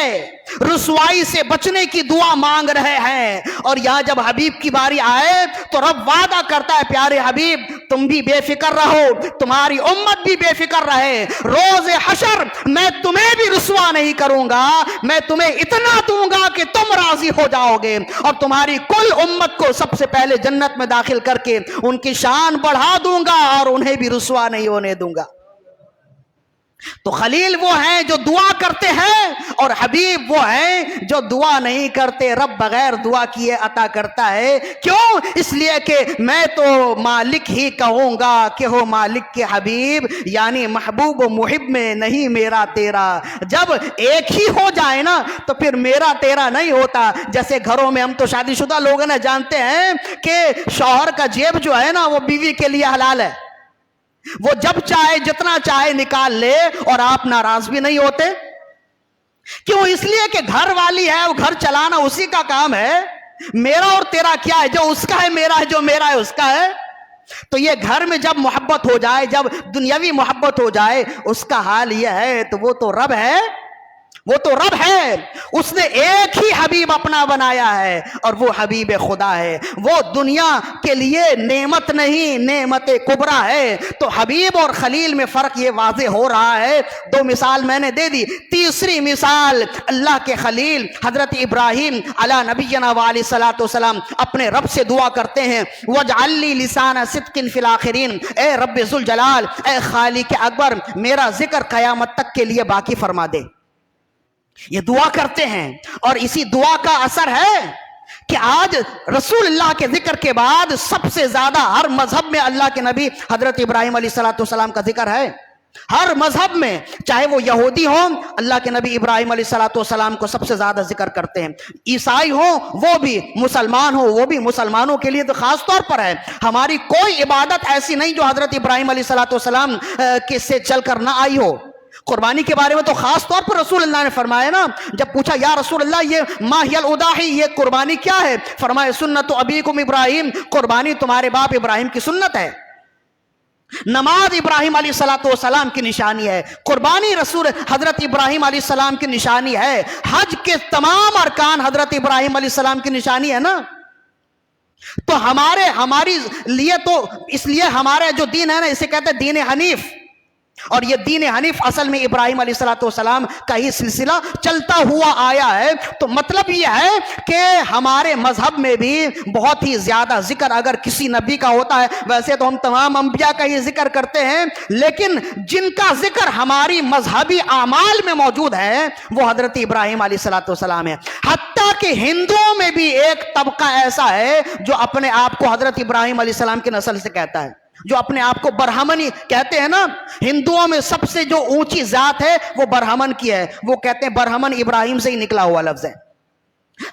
رسوائی سے بچنے کی دعا مانگ رہے ہیں، اور یہاں جب حبیب کی باری آئے تو رب وعدہ کرتا ہے پیارے حبیب تم بھی بے فکر رہو، تمہاری امت بھی بے فکر رہے، روز حشر میں تمہیں بھی رسوا نہیں کروں گا، میں تمہیں اتنا دوں گا کہ تم راضی ہو جاؤ گے، اور تمہاری کل امت کو سب سے پہلے جنت میں داخل کر کے ان کی شان بڑھا دوں گا اور انہیں بھی رسوا نہیں ہونے دوں گا۔ تو خلیل وہ ہیں جو دعا کرتے ہیں، اور حبیب وہ ہیں جو دعا نہیں کرتے۔ رب بغیر دعا کیے عطا کرتا ہے، کیوں؟ اس لیے کہ میں تو مالک ہی کہوں گا کہ ہو مالک کے حبیب، یعنی محبوب و محب میں نہیں میرا تیرا۔ جب ایک ہی ہو جائے نا تو پھر میرا تیرا نہیں ہوتا۔ جیسے گھروں میں ہم تو شادی شدہ لوگ نا جانتے ہیں کہ شوہر کا جیب جو ہے نا وہ بیوی کے لیے حلال ہے، وہ جب چاہے جتنا چاہے نکال لے، اور آپ ناراض بھی نہیں ہوتے۔ کیوں؟ اس لیے کہ گھر والی ہے، وہ گھر چلانا اسی کا کام ہے۔ میرا اور تیرا کیا ہے؟ جو اس کا ہے میرا ہے، جو میرا ہے اس کا ہے۔ تو یہ گھر میں جب محبت ہو جائے، جب دنیاوی محبت ہو جائے، اس کا حال یہ ہے تو وہ تو رب ہے، وہ تو رب ہے، اس نے ایک ہی حبیب اپنا بنایا ہے اور وہ حبیب خدا ہے۔ وہ دنیا کے لیے نعمت نہیں، نعمت کبریٰ ہے۔ تو حبیب اور خلیل میں فرق یہ واضح ہو رہا ہے۔ دو مثال میں نے دے دی، تیسری مثال اللہ کے خلیل حضرت ابراہیم علی نبینا وعلیہ الصلوۃ والسلام اپنے رب سے دعا کرتے ہیں، وَاجْعَلْ لِي لِسَانَ صِدْقٍ فِي الْآخِرِينَ، اے رب ذوالجلال، اے خالق اکبر، میرا ذکر قیامت تک کے لیے باقی فرما دے۔ یہ دعا کرتے ہیں، اور اسی دعا کا اثر ہے کہ آج رسول اللہ کے ذکر کے بعد سب سے زیادہ ہر مذہب میں اللہ کے نبی حضرت ابراہیم علیہ السلام کا ذکر ہے۔ ہر مذہب میں، چاہے وہ یہودی ہوں، اللہ کے نبی ابراہیم علیہ السلام کو سب سے زیادہ ذکر کرتے ہیں، عیسائی ہوں وہ بھی، مسلمان ہوں وہ بھی، مسلمانوں کے لیے تو خاص طور پر ہے۔ ہماری کوئی عبادت ایسی نہیں جو حضرت ابراہیم علیہ السلام کے سے چل کر نہ آئی ہو۔ قربانی کے بارے میں تو خاص طور پر رسول اللہ نے فرمایا نا، جب پوچھا یا رسول اللہ یہ ما ہی الاضاحی، یہ قربانی کیا ہے؟ فرمایا سنت ابیکم ابراہیم، قربانی تمہارے باپ ابراہیم کی سنت ہے۔ نماز ابراہیم علیہ السلام کی نشانی ہے، قربانی رسول حضرت ابراہیم علیہ السلام کی نشانی ہے، حج کے تمام ارکان حضرت ابراہیم علیہ السلام کی نشانی ہے نا۔ تو ہماری لیے تو اس لیے ہمارے جو دین ہے نا اسے کہتے ہیں دین حنیف، اور یہ دین حنیف اصل میں ابراہیم علیہ السلام کا ہی سلسلہ چلتا ہوا آیا ہے۔ تو مطلب یہ ہے کہ ہمارے مذہب میں بھی بہت ہی زیادہ ذکر اگر کسی نبی کا ہوتا ہے، ویسے تو ہم تمام انبیاء کا ہی ذکر کرتے ہیں، لیکن جن کا ذکر ہماری مذہبی اعمال میں موجود ہے وہ حضرت ابراہیم علیہ السلام ہے۔ حتیٰ کہ ہندوؤں میں بھی ایک طبقہ ایسا ہے جو اپنے آپ کو حضرت ابراہیم علیہ السلام کی نسل سے کہتا ہے، جو اپنے آپ کو برہمنی کہتے ہیں نا۔ ہندوؤں میں سب سے جو اونچی ذات ہے وہ برہمن کی ہے، وہ کہتے ہیں برہمن ابراہیم سے ہی نکلا ہوا لفظ ہے،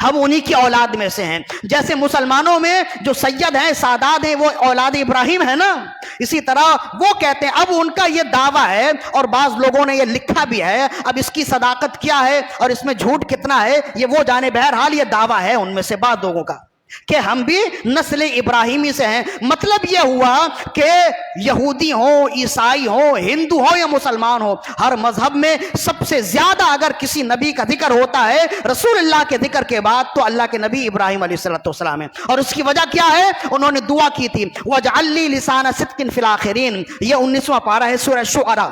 ہم انہی کی اولاد میں سے ہیں۔ جیسے مسلمانوں میں جو سید ہیں، سادات ہیں، وہ اولاد ابراہیم ہے نا، اسی طرح وہ کہتے ہیں۔ اب ان کا یہ دعویٰ ہے، اور بعض لوگوں نے یہ لکھا بھی ہے، اب اس کی صداقت کیا ہے اور اس میں جھوٹ کتنا ہے یہ وہ جانے، بہرحال یہ دعویٰ ہے ان میں سے بعض لوگوں کا کہ ہم بھی نسل ابراہیمی سے ہیں۔ مطلب یہ ہوا کہ یہودی ہوں، عیسائی ہوں، ہندو ہوں یا مسلمان ہوں، ہر مذہب میں سب سے زیادہ اگر کسی نبی کا ذکر ہوتا ہے رسول اللہ کے ذکر کے بعد تو اللہ کے نبی ابراہیم علیہ السلام ہے۔ اور اس کی وجہ کیا ہے؟ انہوں نے دعا کی تھی، وَاجْعَلْ لِي لِسَانَ صِدْقٍ فِي الْآخِرِينَ، یہ 19واں پارہ ہے سورہ شعراء۔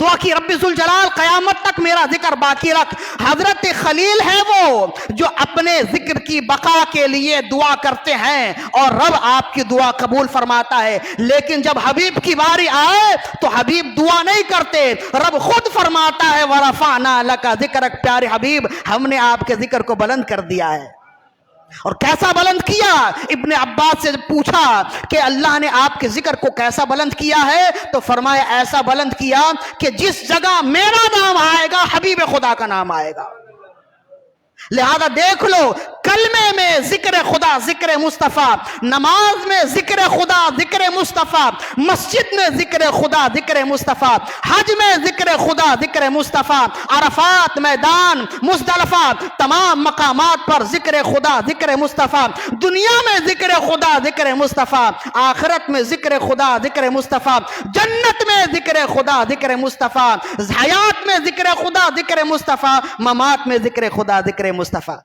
دعا کی رب ذوالجلال قیامت تک میرا ذکر باقی رکھ۔ حضرت خلیل ہے وہ جو اپنے ذکر کی بقا کے لیے دعا کرتے ہیں اور رب آپ کی دعا قبول فرماتا ہے، لیکن جب حبیب کی باری آئے تو حبیب دعا نہیں کرتے، رب خود فرماتا ہے وَرَفَعْنَا لَكَ ذِكْرَكَ، پیارے حبیب ہم نے آپ کے ذکر کو بلند کر دیا ہے۔ اور کیسا بلند کیا؟ ابن عباس سے پوچھا کہ اللہ نے آپ کے ذکر کو کیسا بلند کیا ہے؟ تو فرمایا ایسا بلند کیا کہ جس جگہ میرا نام آئے گا حبیب خدا کا نام آئے گا۔ لہذا دیکھ لو، کلمے میں ذکر خدا ذکر مصطفیٰ، نماز میں ذکر خدا ذکر مصطفیٰ، مسجد میں ذکر خدا ذکر مصطفیٰ، حج میں ذکر خدا ذکر مصطفیٰ، عرفات میدان مزدلفہ تمام مقامات پر ذکر خدا ذکر مصطفیٰ، دنیا میں ذکر خدا ذکر مصطفیٰ، آخرت میں ذکر خدا ذکر مصطفیٰ، جنت میں ذکر خدا ذکر مصطفیٰ، حیات میں ذکر خدا ذکر مصطفیٰ، ممات میں ذکر خدا ذکر مصطفیٰ۔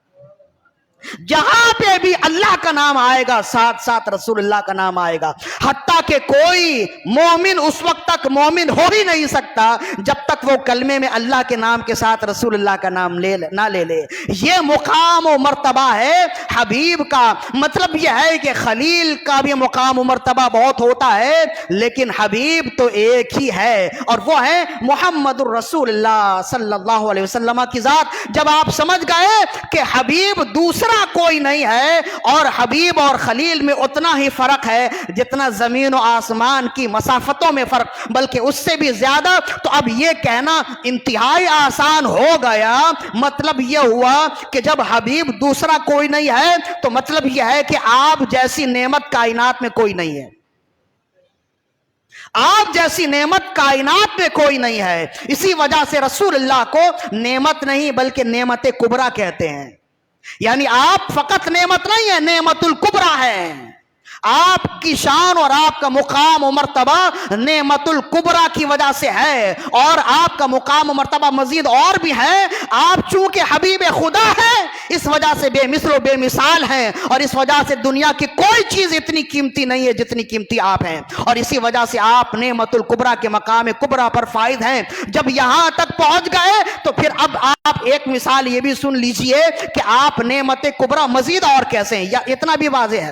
جہاں پہ بھی اللہ کا نام آئے گا ساتھ ساتھ رسول اللہ کا نام آئے گا، حتیٰ کہ کوئی مومن اس وقت تک مومن ہو ہی نہیں سکتا جب تک وہ کلمے میں اللہ کے نام کے ساتھ رسول اللہ کا نام نہ لے لے۔ یہ مقام و مرتبہ ہے حبیب کا۔ مطلب یہ ہے کہ خلیل کا بھی مقام و مرتبہ بہت ہوتا ہے، لیکن حبیب تو ایک ہی ہے، اور وہ ہے محمد الرسول اللہ صلی اللہ علیہ وسلم کی ذات۔ جب آپ سمجھ گئے کہ حبیب دوسرا کوئی نہیں ہے، اور حبیب اور خلیل میں اتنا ہی فرق ہے جتنا زمین و آسمان کی مسافتوں میں فرق، بلکہ اس سے بھی زیادہ، تو اب یہ کہنا انتہائی آسان ہو گیا۔ مطلب یہ ہوا کہ جب حبیب دوسرا کوئی نہیں ہے تو مطلب یہ ہے کہ آپ جیسی نعمت کائنات میں کوئی نہیں ہے، آپ جیسی نعمت کائنات میں کوئی نہیں ہے۔ اسی وجہ سے رسول اللہ کو نعمت نہیں بلکہ نعمت کبریٰ کہتے ہیں، یعنی آپ فقط نعمت نہیں ہے، نعمت الکبریٰ ہے۔ آپ کی شان اور آپ کا مقام و مرتبہ نعمت الکبریٰ کی وجہ سے ہے، اور آپ کا مقام و مرتبہ مزید اور بھی ہے۔ آپ چونکہ حبیب خدا ہے اس وجہ سے بے مثل و بے مثال ہیں، اور اس وجہ سے دنیا کی کوئی چیز اتنی قیمتی نہیں ہے جتنی قیمتی آپ ہیں، اور اسی وجہ سے آپ نعمت الکبریٰ کے مقام کبریٰ پر فائد ہیں۔ جب یہاں تک پہنچ گئے تو پھر اب آپ ایک مثال یہ بھی سن لیجئے کہ آپ نعمت کبریٰ مزید اور کیسے ہیں، یا اتنا بھی واضح ہے،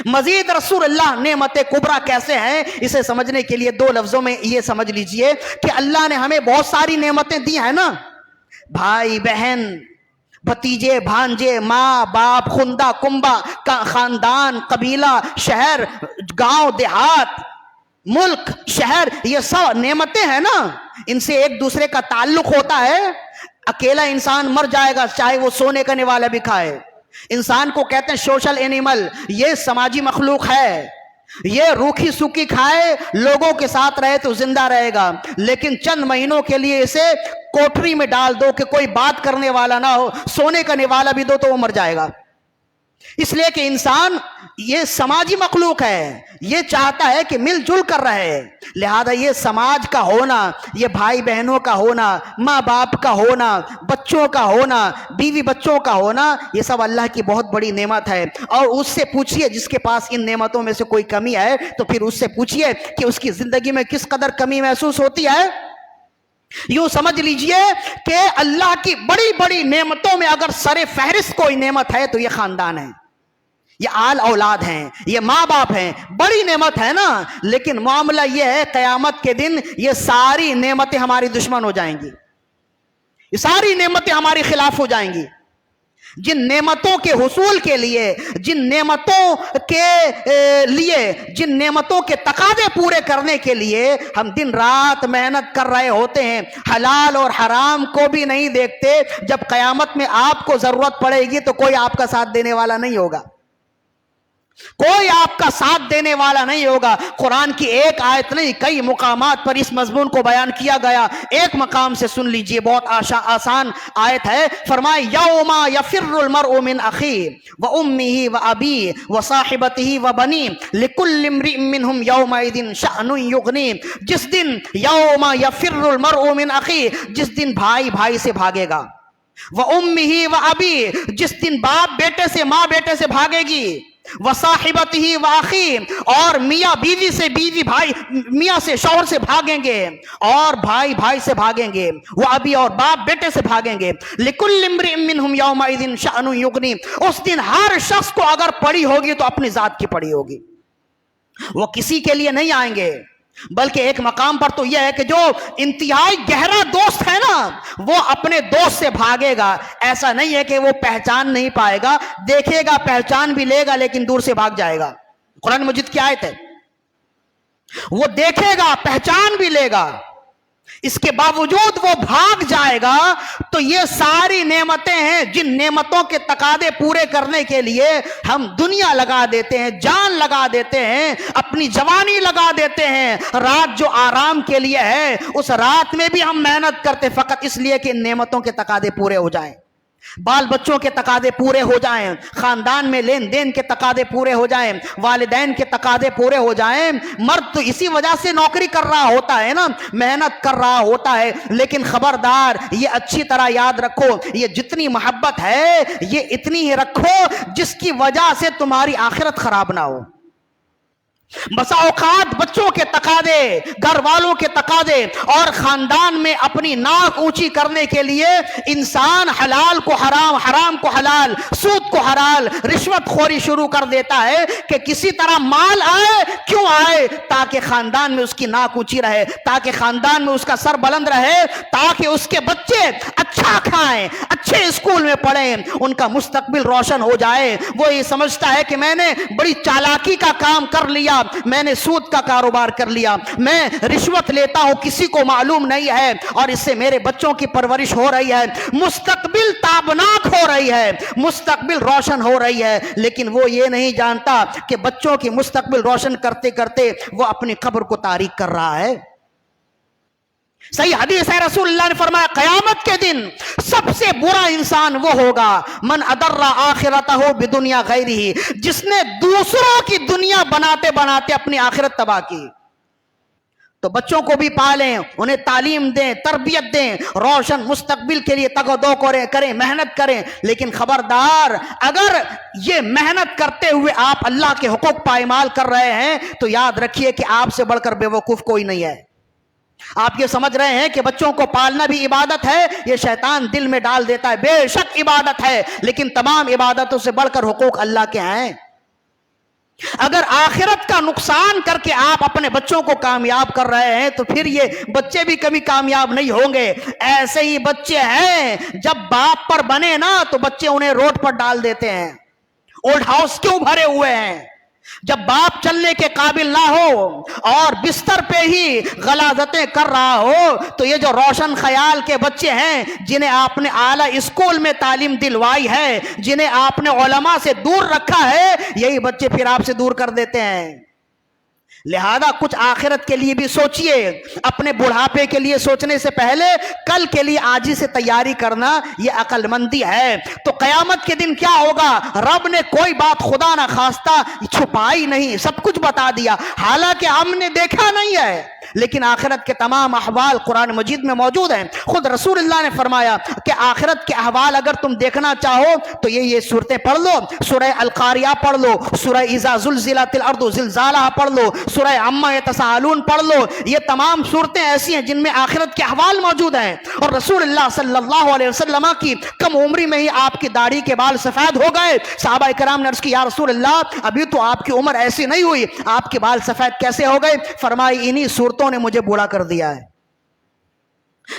مزید رسول اللہ نعمت کبریٰ کیسے ہیں، اسے سمجھنے کے لیے دو لفظوں میں یہ سمجھ لیجئے کہ اللہ نے ہمیں بہت ساری نعمتیں دی ہیں نا، بھائی بہن، بھتیجے بھانجے، ماں باپ، خندہ کنبہ، خاندان، قبیلہ، شہر، گاؤں دیہات، ملک، شہر، یہ سب نعمتیں ہیں نا، ان سے ایک دوسرے کا تعلق ہوتا ہے۔ اکیلا انسان مر جائے گا چاہے وہ سونے کا نوالا بھی کھائے۔ انسان کو کہتے ہیں سوشل اینیمل، یہ سماجی مخلوق ہے، یہ روکھی سوکھی کھائے لوگوں کے ساتھ رہے تو زندہ رہے گا، لیکن چند مہینوں کے لیے اسے کوٹری میں ڈال دو کہ کوئی بات کرنے والا نہ ہو، سونے کا نوالا بھی دو تو وہ مر جائے گا۔ اس لیے کہ انسان یہ سماجی مخلوق ہے، یہ چاہتا ہے کہ مل جل کر رہے، لہذا یہ سماج کا ہونا، یہ بھائی بہنوں کا ہونا، ماں باپ کا ہونا، بچوں کا ہونا، بیوی بچوں کا ہونا، یہ سب اللہ کی بہت بڑی نعمت ہے۔ اور اس سے پوچھئے جس کے پاس ان نعمتوں میں سے کوئی کمی ہے تو پھر اس سے پوچھئے کہ اس کی زندگی میں کس قدر کمی محسوس ہوتی ہے۔ یوں سمجھ لیجئے کہ اللہ کی بڑی بڑی نعمتوں میں اگر سر فہرست کوئی نعمت ہے تو یہ خاندان ہے، یہ آل اولاد ہیں، یہ ماں باپ ہیں، بڑی نعمت ہے نا، لیکن معاملہ یہ ہے قیامت کے دن یہ ساری نعمتیں ہماری دشمن ہو جائیں گی، یہ ساری نعمتیں ہماری خلاف ہو جائیں گی۔ جن نعمتوں کے حصول کے لیے، جن نعمتوں کے تقاضے پورے کرنے کے لیے ہم دن رات محنت کر رہے ہوتے ہیں، حلال اور حرام کو بھی نہیں دیکھتے، جب قیامت میں آپ کو ضرورت پڑے گی تو کوئی آپ کا ساتھ دینے والا نہیں ہوگا، کوئی آپ کا ساتھ دینے والا نہیں ہوگا۔ قرآن کی ایک آیت نہیں کئی مقامات پر اس مضمون کو بیان کیا گیا۔ ایک مقام سے سن لیجئے، بہت آسان آیت ہے، فرمائے یوم یفر المرء من اخیہ وامہ وابیہ وصاحبتہ وبنیہ لکل امرئ منہم یومئذ شأن یغنیہ۔ جس دن یوم یفر المرء من اخیہ، جس دن بھائی بھائی سے بھاگے گا، وامہ وابیہ، جس دن باپ بیٹے سے، ماں بیٹے سے بھاگے گی، وصاحبتہ واخیہ، اور میاں بیوی سے، بیوی بھائی، میاں سے شوہر سے بھاگیں گے، اور بھائی بھائی سے بھاگیں گے، وہ ابھی اور باپ بیٹے سے بھاگیں گے۔ لکل امرئ منہم یومئذ شأن یغنیہ، اس دن ہر شخص کو اگر پڑی ہوگی تو اپنی ذات کی پڑی ہوگی، وہ کسی کے لیے نہیں آئیں گے۔ بلکہ ایک مقام پر تو یہ ہے کہ جو انتہائی گہرا دوست ہے نا وہ اپنے دوست سے بھاگے گا. ایسا نہیں ہے کہ وہ پہچان نہیں پائے گا, دیکھے گا پہچان بھی لے گا لیکن دور سے بھاگ جائے گا. قرآن مجید کی آیت ہے, وہ دیکھے گا پہچان بھی لے گا, اس کے باوجود وہ بھاگ جائے گا. تو یہ ساری نعمتیں ہیں جن نعمتوں کے تقاضے پورے کرنے کے لیے ہم دنیا لگا دیتے ہیں, جان لگا دیتے ہیں, اپنی جوانی لگا دیتے ہیں. رات جو آرام کے لیے ہے اس رات میں بھی ہم محنت کرتے فقط اس لیے کہ ان نعمتوں کے تقاضے پورے ہو جائیں, بال بچوں کے تقاضے پورے ہو جائیں, خاندان میں لین دین کے تقاضے پورے ہو جائیں, والدین کے تقاضے پورے ہو جائیں. مرد تو اسی وجہ سے نوکری کر رہا ہوتا ہے نا, محنت کر رہا ہوتا ہے. لیکن خبردار یہ اچھی طرح یاد رکھو, یہ جتنی محبت ہے یہ اتنی ہی رکھو جس کی وجہ سے تمہاری آخرت خراب نہ ہو. بسا اوقات بچوں کے تقاضے, گھر والوں کے تقاضے اور خاندان میں اپنی ناک اونچی کرنے کے لیے انسان حلال کو حرام, حرام کو حلال, سود کو حلال, رشوت خوری شروع کر دیتا ہے کہ کسی طرح مال آئے. کیوں آئے؟ تاکہ خاندان میں اس کی ناک اونچی رہے, تاکہ خاندان میں اس کا سر بلند رہے, تاکہ اس کے بچے اچھا کھائیں, اچھے اسکول میں پڑھیں, ان کا مستقبل روشن ہو جائے. وہ یہ سمجھتا ہے کہ میں نے بڑی چالاکی کا کام کر لیا, میں نے سود کا کاروبار کر لیا, میں رشوت لیتا ہوں کسی کو معلوم نہیں ہے اور اس سے میرے بچوں کی پرورش ہو رہی ہے, مستقبل تابناک ہو رہی ہے, مستقبل روشن ہو رہی ہے. لیکن وہ یہ نہیں جانتا کہ بچوں کی مستقبل روشن کرتے کرتے وہ اپنی قبر کو تاریک کر رہا ہے. صحیح حدیث ہے, رسول اللہ نے فرمایا قیامت کے دن سب سے برا انسان وہ ہوگا من اضر آخرتہ بدنیا غیرہ, جس نے دوسروں کی دنیا بناتے بناتے اپنی آخرت تباہ کی. تو بچوں کو بھی پالیں, انہیں تعلیم دیں, تربیت دیں, روشن مستقبل کے لیے تگ و دو کریں, محنت کریں. لیکن خبردار, اگر یہ محنت کرتے ہوئے آپ اللہ کے حقوق پائمال کر رہے ہیں تو یاد رکھیے کہ آپ سے بڑھ کر بے وقوف کوئی نہیں ہے. آپ یہ سمجھ رہے ہیں کہ بچوں کو پالنا بھی عبادت ہے, یہ شیطان دل میں ڈال دیتا ہے. بے شک عبادت ہے, لیکن تمام عبادتوں سے بڑھ کر حقوق اللہ کے ہیں. اگر آخرت کا نقصان کر کے آپ اپنے بچوں کو کامیاب کر رہے ہیں تو پھر یہ بچے بھی کبھی کامیاب نہیں ہوں گے. ایسے ہی بچے ہیں, جب باپ پر بنے نا تو بچے انہیں روڈ پر ڈال دیتے ہیں. اولڈ ہاؤس کیوں بھرے ہوئے ہیں؟ جب باپ چلنے کے قابل نہ ہو اور بستر پہ ہی غلاظتیں کر رہا ہو تو یہ جو روشن خیال کے بچے ہیں جنہیں آپ نے اعلیٰ اسکول میں تعلیم دلوائی ہے, جنہیں آپ نے علماء سے دور رکھا ہے, یہی بچے پھر آپ سے دور کر دیتے ہیں. لہذا کچھ آخرت کے لیے بھی سوچئے, اپنے بڑھاپے کے لیے سوچنے سے پہلے کل کے لیے آج ہی سے تیاری کرنا یہ عقل مندی ہے. تو قیامت کے دن کیا ہوگا؟ رب نے کوئی بات خدا نہ خواستہ چھپائی نہیں, سب کچھ بتا دیا. حالانکہ ہم نے دیکھا نہیں ہے, لیکن آخرت کے تمام احوال قرآن مجید میں موجود ہیں. خود رسول اللہ نے فرمایا کہ آخرت کے احوال اگر تم دیکھنا چاہو تو یہ صورتیں پڑھ لو, سورہ القاریہ پڑھ لو, سورہ اذا زلزلت الارض زلزالہا پڑھ لو, سورہ عما یتساءلون پڑھ لو. یہ تمام صورتیں ایسی ہیں جن میں آخرت کے احوال موجود ہیں. اور رسول اللہ صلی اللہ علیہ وسلم کی کم عمری میں ہی آپ کی داڑھی کے بال سفید ہو گئے. صحابہ کرام نے عرض کی یا رسول اللہ ابھی تو آپ کی عمر ایسی نہیں ہوئی, آپ کے بال سفید کیسے ہو گئے؟ فرمائی انہی صورتوں نے مجھے بوڑھا کر دیا ہے.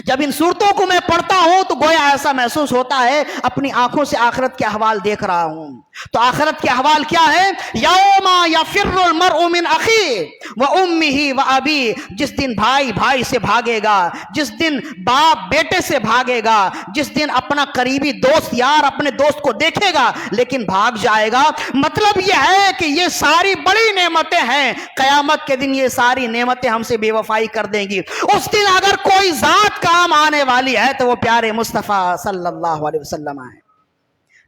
جب ان صورتوں کو میں پڑھتا ہوں تو گویا ایسا محسوس ہوتا ہے اپنی آنکھوں سے آخرت کے احوال دیکھ رہا ہوں. تو آخرت کے احوال کیا ہے؟ یوم یفر المرء من اخیہ وامہ وابیہ, جس دن بھائی بھائی سے بھاگے گا, جس دن باپ بیٹے سے بھاگے گا, جس دن اپنا قریبی دوست یار اپنے دوست کو دیکھے گا لیکن بھاگ جائے گا. مطلب یہ ہے کہ یہ ساری بڑی نعمتیں ہیں, قیامت کے دن یہ ساری نعمتیں ہم سے بے وفائی کر دیں گی. اس دن اگر کوئی ذات کام آنے والی ہے تو وہ پیارے مصطفیٰ صلی اللہ علیہ وسلم ہیں.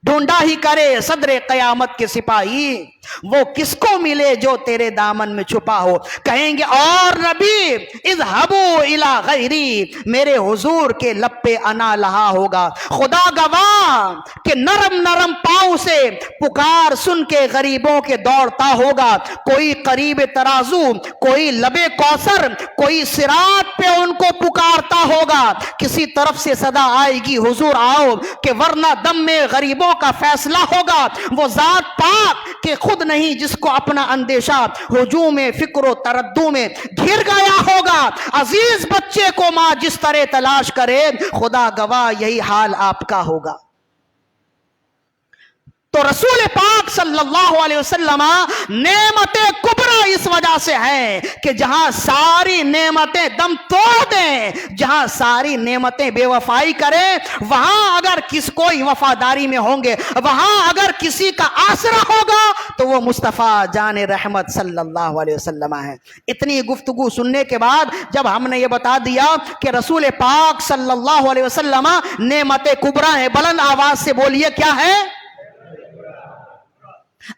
ڈھونڈا ہی کرے صدر قیامت کے سپاہی, وہ کس کو ملے جو تیرے دامن میں چھپا ہو. کہیں گے اور نبی اذهبوا الی غیری, میرے حضور کے لب پہ انا لہا ہوگا. خدا گواہ کہ نرم نرم پاؤں سے پکار سن کے غریبوں کے دوڑتا ہوگا. کوئی قریب ترازو, کوئی لبے کوثر, کوئی صراط پہ ان کو پکارتا ہوگا. کسی طرف سے صدا آئے گی حضور آؤ, کہ ورنہ دم میں غریبوں لوگوں کا فیصلہ ہوگا وہ ذات پاک کہ خود نہیں جس کو اپنا اندیشہ ہجوم فکر و تردد میں گھر گیا ہوگا. عزیز بچے کو ماں جس طرح تلاش کرے خدا گواہ یہی حال آپ کا ہوگا. تو رسول پاک صلی اللہ علیہ وسلم نعمت کبریٰ اس وجہ سے ہے کہ جہاں ساری نعمتیں دم توڑ دیں, جہاں ساری نعمتیں بے وفائی کریں, وہاں اگر کوئی وفاداری میں ہوں گے, وہاں اگر کسی کا آسرا ہوگا تو وہ مصطفیٰ جان رحمت صلی اللہ علیہ وسلم ہے. اتنی گفتگو سننے کے بعد جب ہم نے یہ بتا دیا کہ رسول پاک صلی اللہ علیہ وسلم نعمت کبریٰ ہے, بلند آواز سے بولیے کیا ہے.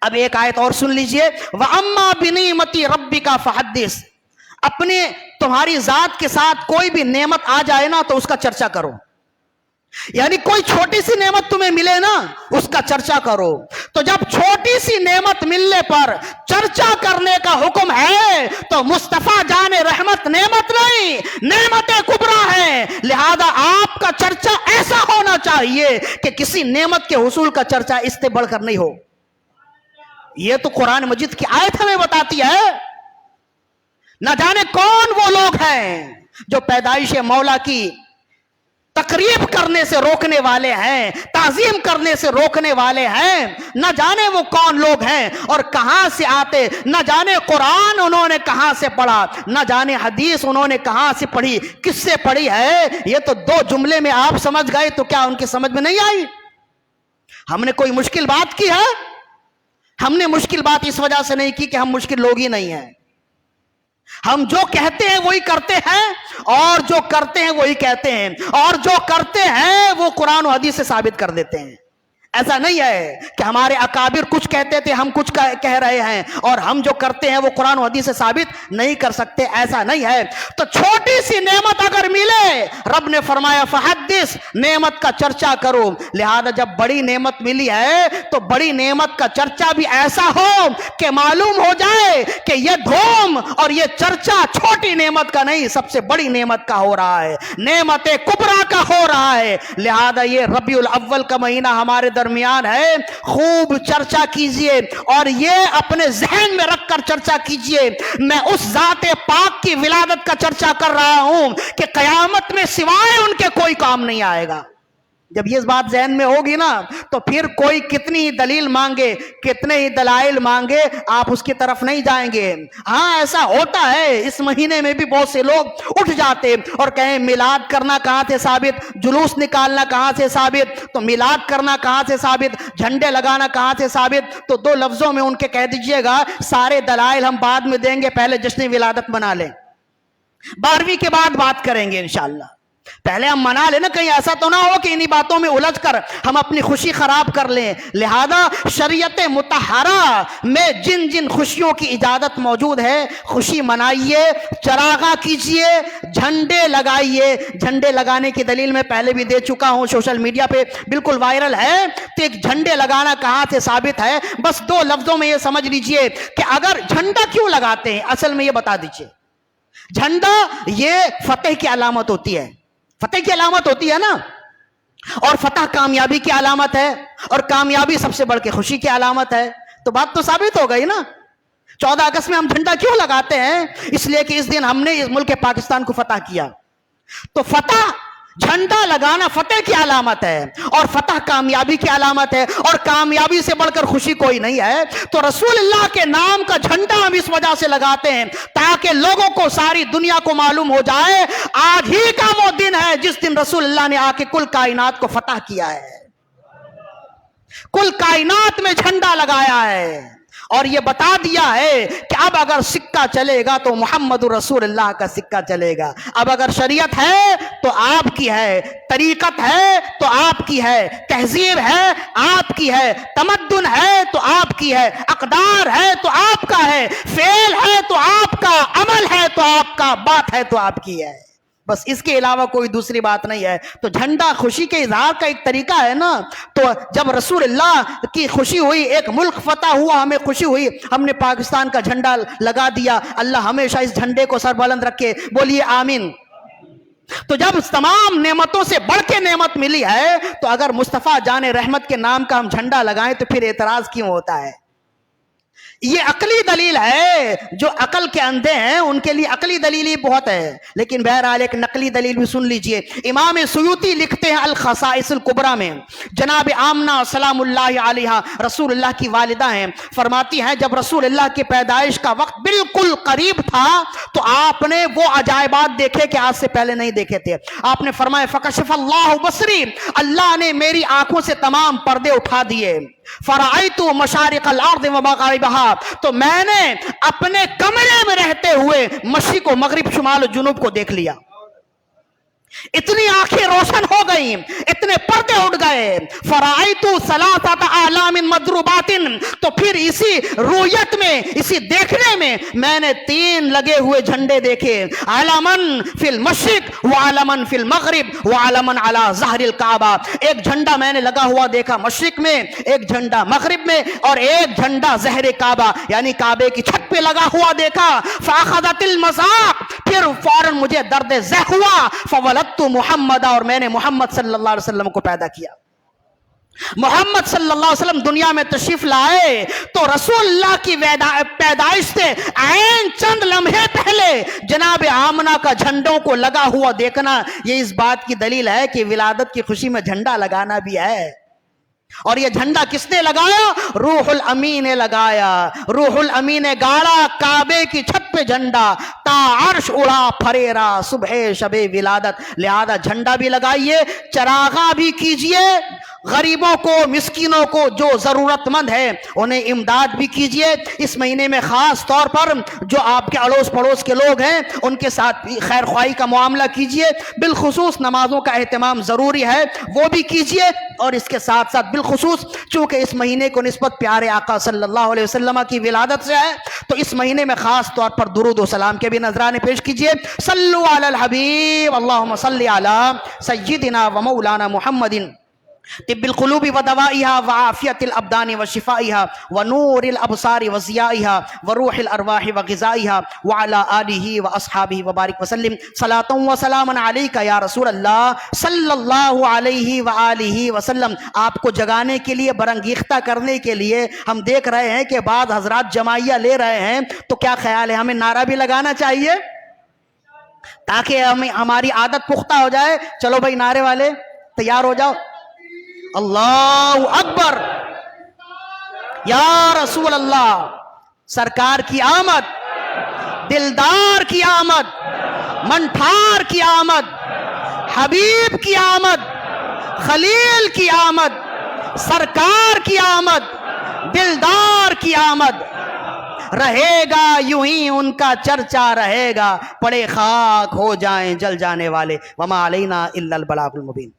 اب ایک آیت اور سن لیجئے, وَأَمَّا بِنِعْمَتِ رَبِّكَ فَحَدِّثْ. اپنے تمہاری ذات کے ساتھ کوئی بھی نعمت آ جائے نا تو اس کا چرچا کرو. یعنی کوئی چھوٹی سی نعمت تمہیں ملے نا اس کا چرچا کرو. تو جب چھوٹی سی نعمت ملنے پر چرچا کرنے کا حکم ہے تو مصطفیٰ جان رحمت نعمت نہیں, نعمت کبریٰ ہے. لہذا آپ کا چرچا ایسا ہونا چاہیے کہ کسی نعمت کے حصول کا چرچا اس سے بڑھ کر نہیں ہو. یہ تو قرآن مجید کی آیت ہمیں بتاتی ہے. نہ جانے کون وہ لوگ ہیں جو پیدائش مولا کی تقریب کرنے سے روکنے والے ہیں, تعظیم کرنے سے روکنے والے ہیں. نہ جانے وہ کون لوگ ہیں اور کہاں سے آتے, نہ جانے قرآن انہوں نے کہاں سے پڑھا, نہ جانے حدیث انہوں نے کہاں سے پڑھی, کس سے پڑھی ہے. یہ تو دو جملے میں آپ سمجھ گئے تو کیا ان کی سمجھ میں نہیں آئی؟ ہم نے کوئی مشکل بات کی ہے؟ ہم نے مشکل بات اس وجہ سے نہیں کی کہ ہم مشکل لوگ ہی نہیں ہیں. ہم جو کہتے ہیں وہی کرتے ہیں, اور جو کرتے ہیں وہی کہتے ہیں, اور جو کرتے ہیں وہ قرآن و حدیث سے ثابت کر دیتے ہیں. ایسا نہیں ہے کہ ہمارے اکابر کچھ کہتے تھے ہم کچھ کہہ رہے ہیں اور ہم جو کرتے ہیں وہ قرآن و حدیث سے ثابت نہیں کر سکتے. ایسا نہیں ہے. تو چھوٹی سی نعمت اگر ملے, رب نے فرمایا فحدث, نعمت کا چرچا کرو. لہذا جب بڑی نعمت ملی ہے تو بڑی نعمت کا چرچا بھی ایسا ہو کہ معلوم ہو جائے کہ یہ دھوم اور یہ چرچا چھوٹی نعمت کا نہیں, سب سے بڑی نعمت کا ہو رہا ہے, نعمت کبریٰ کا ہو رہا ہے. لہذا یہ ربیع الاول کا مہینہ ہمارے درمیان ہے, خوب چرچا کیجئے اور یہ اپنے ذہن میں رکھ کر چرچا کیجئے. میں اس ذات پاک کی ولادت کا چرچا کر رہا ہوں کہ قیامت میں سوائے ان کے کوئی کام نہیں آئے گا. جب یہ بات ذہن میں ہوگی نا تو پھر کوئی کتنی ہی دلیل مانگے, کتنے ہی دلائل مانگے, آپ اس کی طرف نہیں جائیں گے. ہاں ایسا ہوتا ہے, اس مہینے میں بھی بہت سے لوگ اٹھ جاتے اور کہیں میلاد کرنا کہاں سے ثابت, جلوس نکالنا کہاں سے ثابت. تو میلاد کرنا کہاں سے ثابت, جھنڈے لگانا کہاں سے ثابت. تو دو لفظوں میں ان کے کہہ دیجئے گا, سارے دلائل ہم بعد میں دیں گے, پہلے جشن ولادت منا لیں, 12ویں کے بعد بات کریں گے انشاءاللہ. پہلے ہم منا لیں نا, کہیں ایسا تو نہ ہو کہ انہی باتوں میں الجھ کر ہم اپنی خوشی خراب کر لیں. لہذا شریعت مطہرہ میں جن جن خوشیوں کی اجازت موجود ہے, خوشی منائیے, چراغاں کیجئے, جھنڈے لگائیے. جھنڈے لگانے کی دلیل میں پہلے بھی دے چکا ہوں, سوشل میڈیا پہ بالکل وائرل ہے. تو ایک جھنڈے لگانا کہاں سے ثابت ہے, بس دو لفظوں میں یہ سمجھ لیجئے کہ اگر جھنڈا کیوں لگاتے ہیں, اصل میں یہ بتا دیجئے. جھنڈا یہ فتح کی علامت ہوتی ہے, فتح کی علامت ہوتی ہے نا, اور فتح کامیابی کی علامت ہے, اور کامیابی سب سے بڑھ کے خوشی کی علامت ہے. تو بات تو ثابت ہو گئی نا. 14 اگست میں ہم جھنڈا کیوں لگاتے ہیں؟ اس لیے کہ اس دن ہم نے اس ملک پاکستان کو فتح کیا. تو فتح, جھنڈا لگانا فتح کی علامت ہے, اور فتح کامیابی کی علامت ہے, اور کامیابی سے بڑھ کر خوشی کوئی نہیں ہے. تو رسول اللہ کے نام کا جھنڈا ہم اس وجہ سے لگاتے ہیں تاکہ لوگوں کو, ساری دنیا کو معلوم ہو جائے آج ہی کا وہ دن ہے جس دن رسول اللہ نے آ کے کل کائنات کو فتح کیا ہے, کل کائنات میں جھنڈا لگایا ہے, اور یہ بتا دیا ہے کہ اب اگر سکہ چلے گا تو محمد رسول اللہ کا سکہ چلے گا. اب اگر شریعت ہے تو آپ کی ہے, طریقت ہے تو آپ کی ہے, تہذیب ہے آپ کی ہے, تمدن ہے تو آپ کی ہے, اقدار ہے تو آپ کا ہے, فعل ہے تو آپ کا, عمل ہے تو آپ کا, بات ہے تو آپ کی ہے. بس اس کے علاوہ کوئی دوسری بات نہیں ہے. تو جھنڈا خوشی کے اظہار کا ایک طریقہ ہے نا. تو جب رسول اللہ کی خوشی ہوئی, ایک ملک فتح ہوا, ہمیں خوشی ہوئی, ہم نے پاکستان کا جھنڈا لگا دیا. اللہ ہمیشہ اس جھنڈے کو سر بلند رکھے, بولیے آمین. تو جب تمام نعمتوں سے بڑھ کے نعمت ملی ہے تو اگر مصطفیٰ جان رحمت کے نام کا ہم جھنڈا لگائیں تو پھر اعتراض کیوں ہوتا ہے؟ یہ عقلی دلیل ہے. جو عقل کے اندھے ہیں ان کے لیے عقلی دلیل ہی بہت ہے، لیکن بہرحال ایک نقلی دلیل بھی سن لیجئے. امام سیوطی لکھتے ہیں الخصائص الکبریٰ میں، جناب آمنہ سلام اللہ علیہا رسول اللہ کی والدہ ہیں، فرماتی ہیں جب رسول اللہ کی پیدائش کا وقت بالکل قریب تھا تو آپ نے وہ عجائبات دیکھے کہ آج سے پہلے نہیں دیکھے تھے. آپ نے فرمایا فکشف اللہ بصری، اللہ نے میری آنکھوں سے تمام پردے اٹھا دیے. فرأیت مشارق الارض ومغاربہا، تو میں نے اپنے کمرے میں رہتے ہوئے مشرق و مغرب شمال و جنوب کو دیکھ لیا. اتنی آنکھیں روشن ہو گئیں، اتنے پردے اٹھ گئے. فرأیت ثلاثۃ اعلام مضروبات، تو پھر اسی رؤیت میں، اسی دیکھنے میں نے 3 لگے ہوئے جھنڈے دیکھے. علمن فی المشرق وعلمن فی المغرب وعلمن علی ظہر الکعبہ. ایک جھنڈا میں نے لگا ہوا دیکھا مشرق میں، ایک جھنڈا مغرب میں، اور ایک جھنڈا ظہر کعبہ یعنی کعبے کی چھت پہ لگا ہوا دیکھا. فاخذت المذاق، پھر فوراً مجھے درد ذہ ہوا. فولدت محمد، اور میں نے محمد صلی اللہ علیہ وسلم کو پیدا کیا. محمد صلی اللہ علیہ وسلم دنیا میں تشریف لائے تو رسول اللہ کی پیدائش سے عین چند لمحے پہلے جناب آمنہ کا جھنڈوں کو لگا ہوا دیکھنا یہ اس بات کی دلیل ہے کہ ولادت کی خوشی میں جھنڈا لگانا بھی ہے. اور یہ جھنڈا کس نے لگایا؟ روح الامین نے لگایا. روح الامین نے گاڑا کعبے کی چھت پہ جھنڈا، تا عرش اڑا پھریرا صبح شب ولادت. لہذا جھنڈا بھی لگائیے، چراغاں بھی کیجئے، غریبوں کو، مسکینوں کو، جو ضرورت مند ہے انہیں امداد بھی کیجئے. اس مہینے میں خاص طور پر جو آپ کے اڑوس پڑوس کے لوگ ہیں ان کے ساتھ خیر خواہی کا معاملہ کیجئے. بالخصوص نمازوں کا اہتمام ضروری ہے، وہ بھی کیجئے. اور اس کے ساتھ ساتھ بالخصوص چونکہ اس مہینے کو نسبت پیارے آقا صلی اللہ علیہ وسلم کی ولادت سے ہے تو اس مہینے میں خاص طور پر درود و سلام کے بھی نذرانے پیش کیجئے. صلو علی الحبیب، اللہم صلی علی سیدنا و مولانا محمد طب القلوب ودوائها وعافیت الابدان وشفائها ونور الابصار وضیائها وروح الارواح وغذائها وعلى آلہ واصحابہ وبارک وسلم. صلاۃ و سلام علیک یا رسول اللہ صلی اللہ علیہ وآلہ وسلم. آپ کو جگانے کے لیے، برانگیختہ کرنے کے لیے ہم دیکھ رہے ہیں کہ بعض حضرات جمعیہ لے رہے ہیں، تو کیا خیال ہے ہمیں نعرہ بھی لگانا چاہیے تاکہ ہماری عادت پختہ ہو جائے؟ چلو بھائی نعرے والے تیار ہو جاؤ. اللہ اکبر، یا رسول اللہ، سرکار کی آمد، دلدار کی آمد، منٹھار کی آمد، حبیب کی آمد، خلیل کی آمد، سرکار کی آمد، دلدار کی آمد. رہے گا یوں ہی ان کا چرچا رہے گا، پڑے خاک ہو جائیں جل جانے والے. وما علینا الا البلاغ المبین.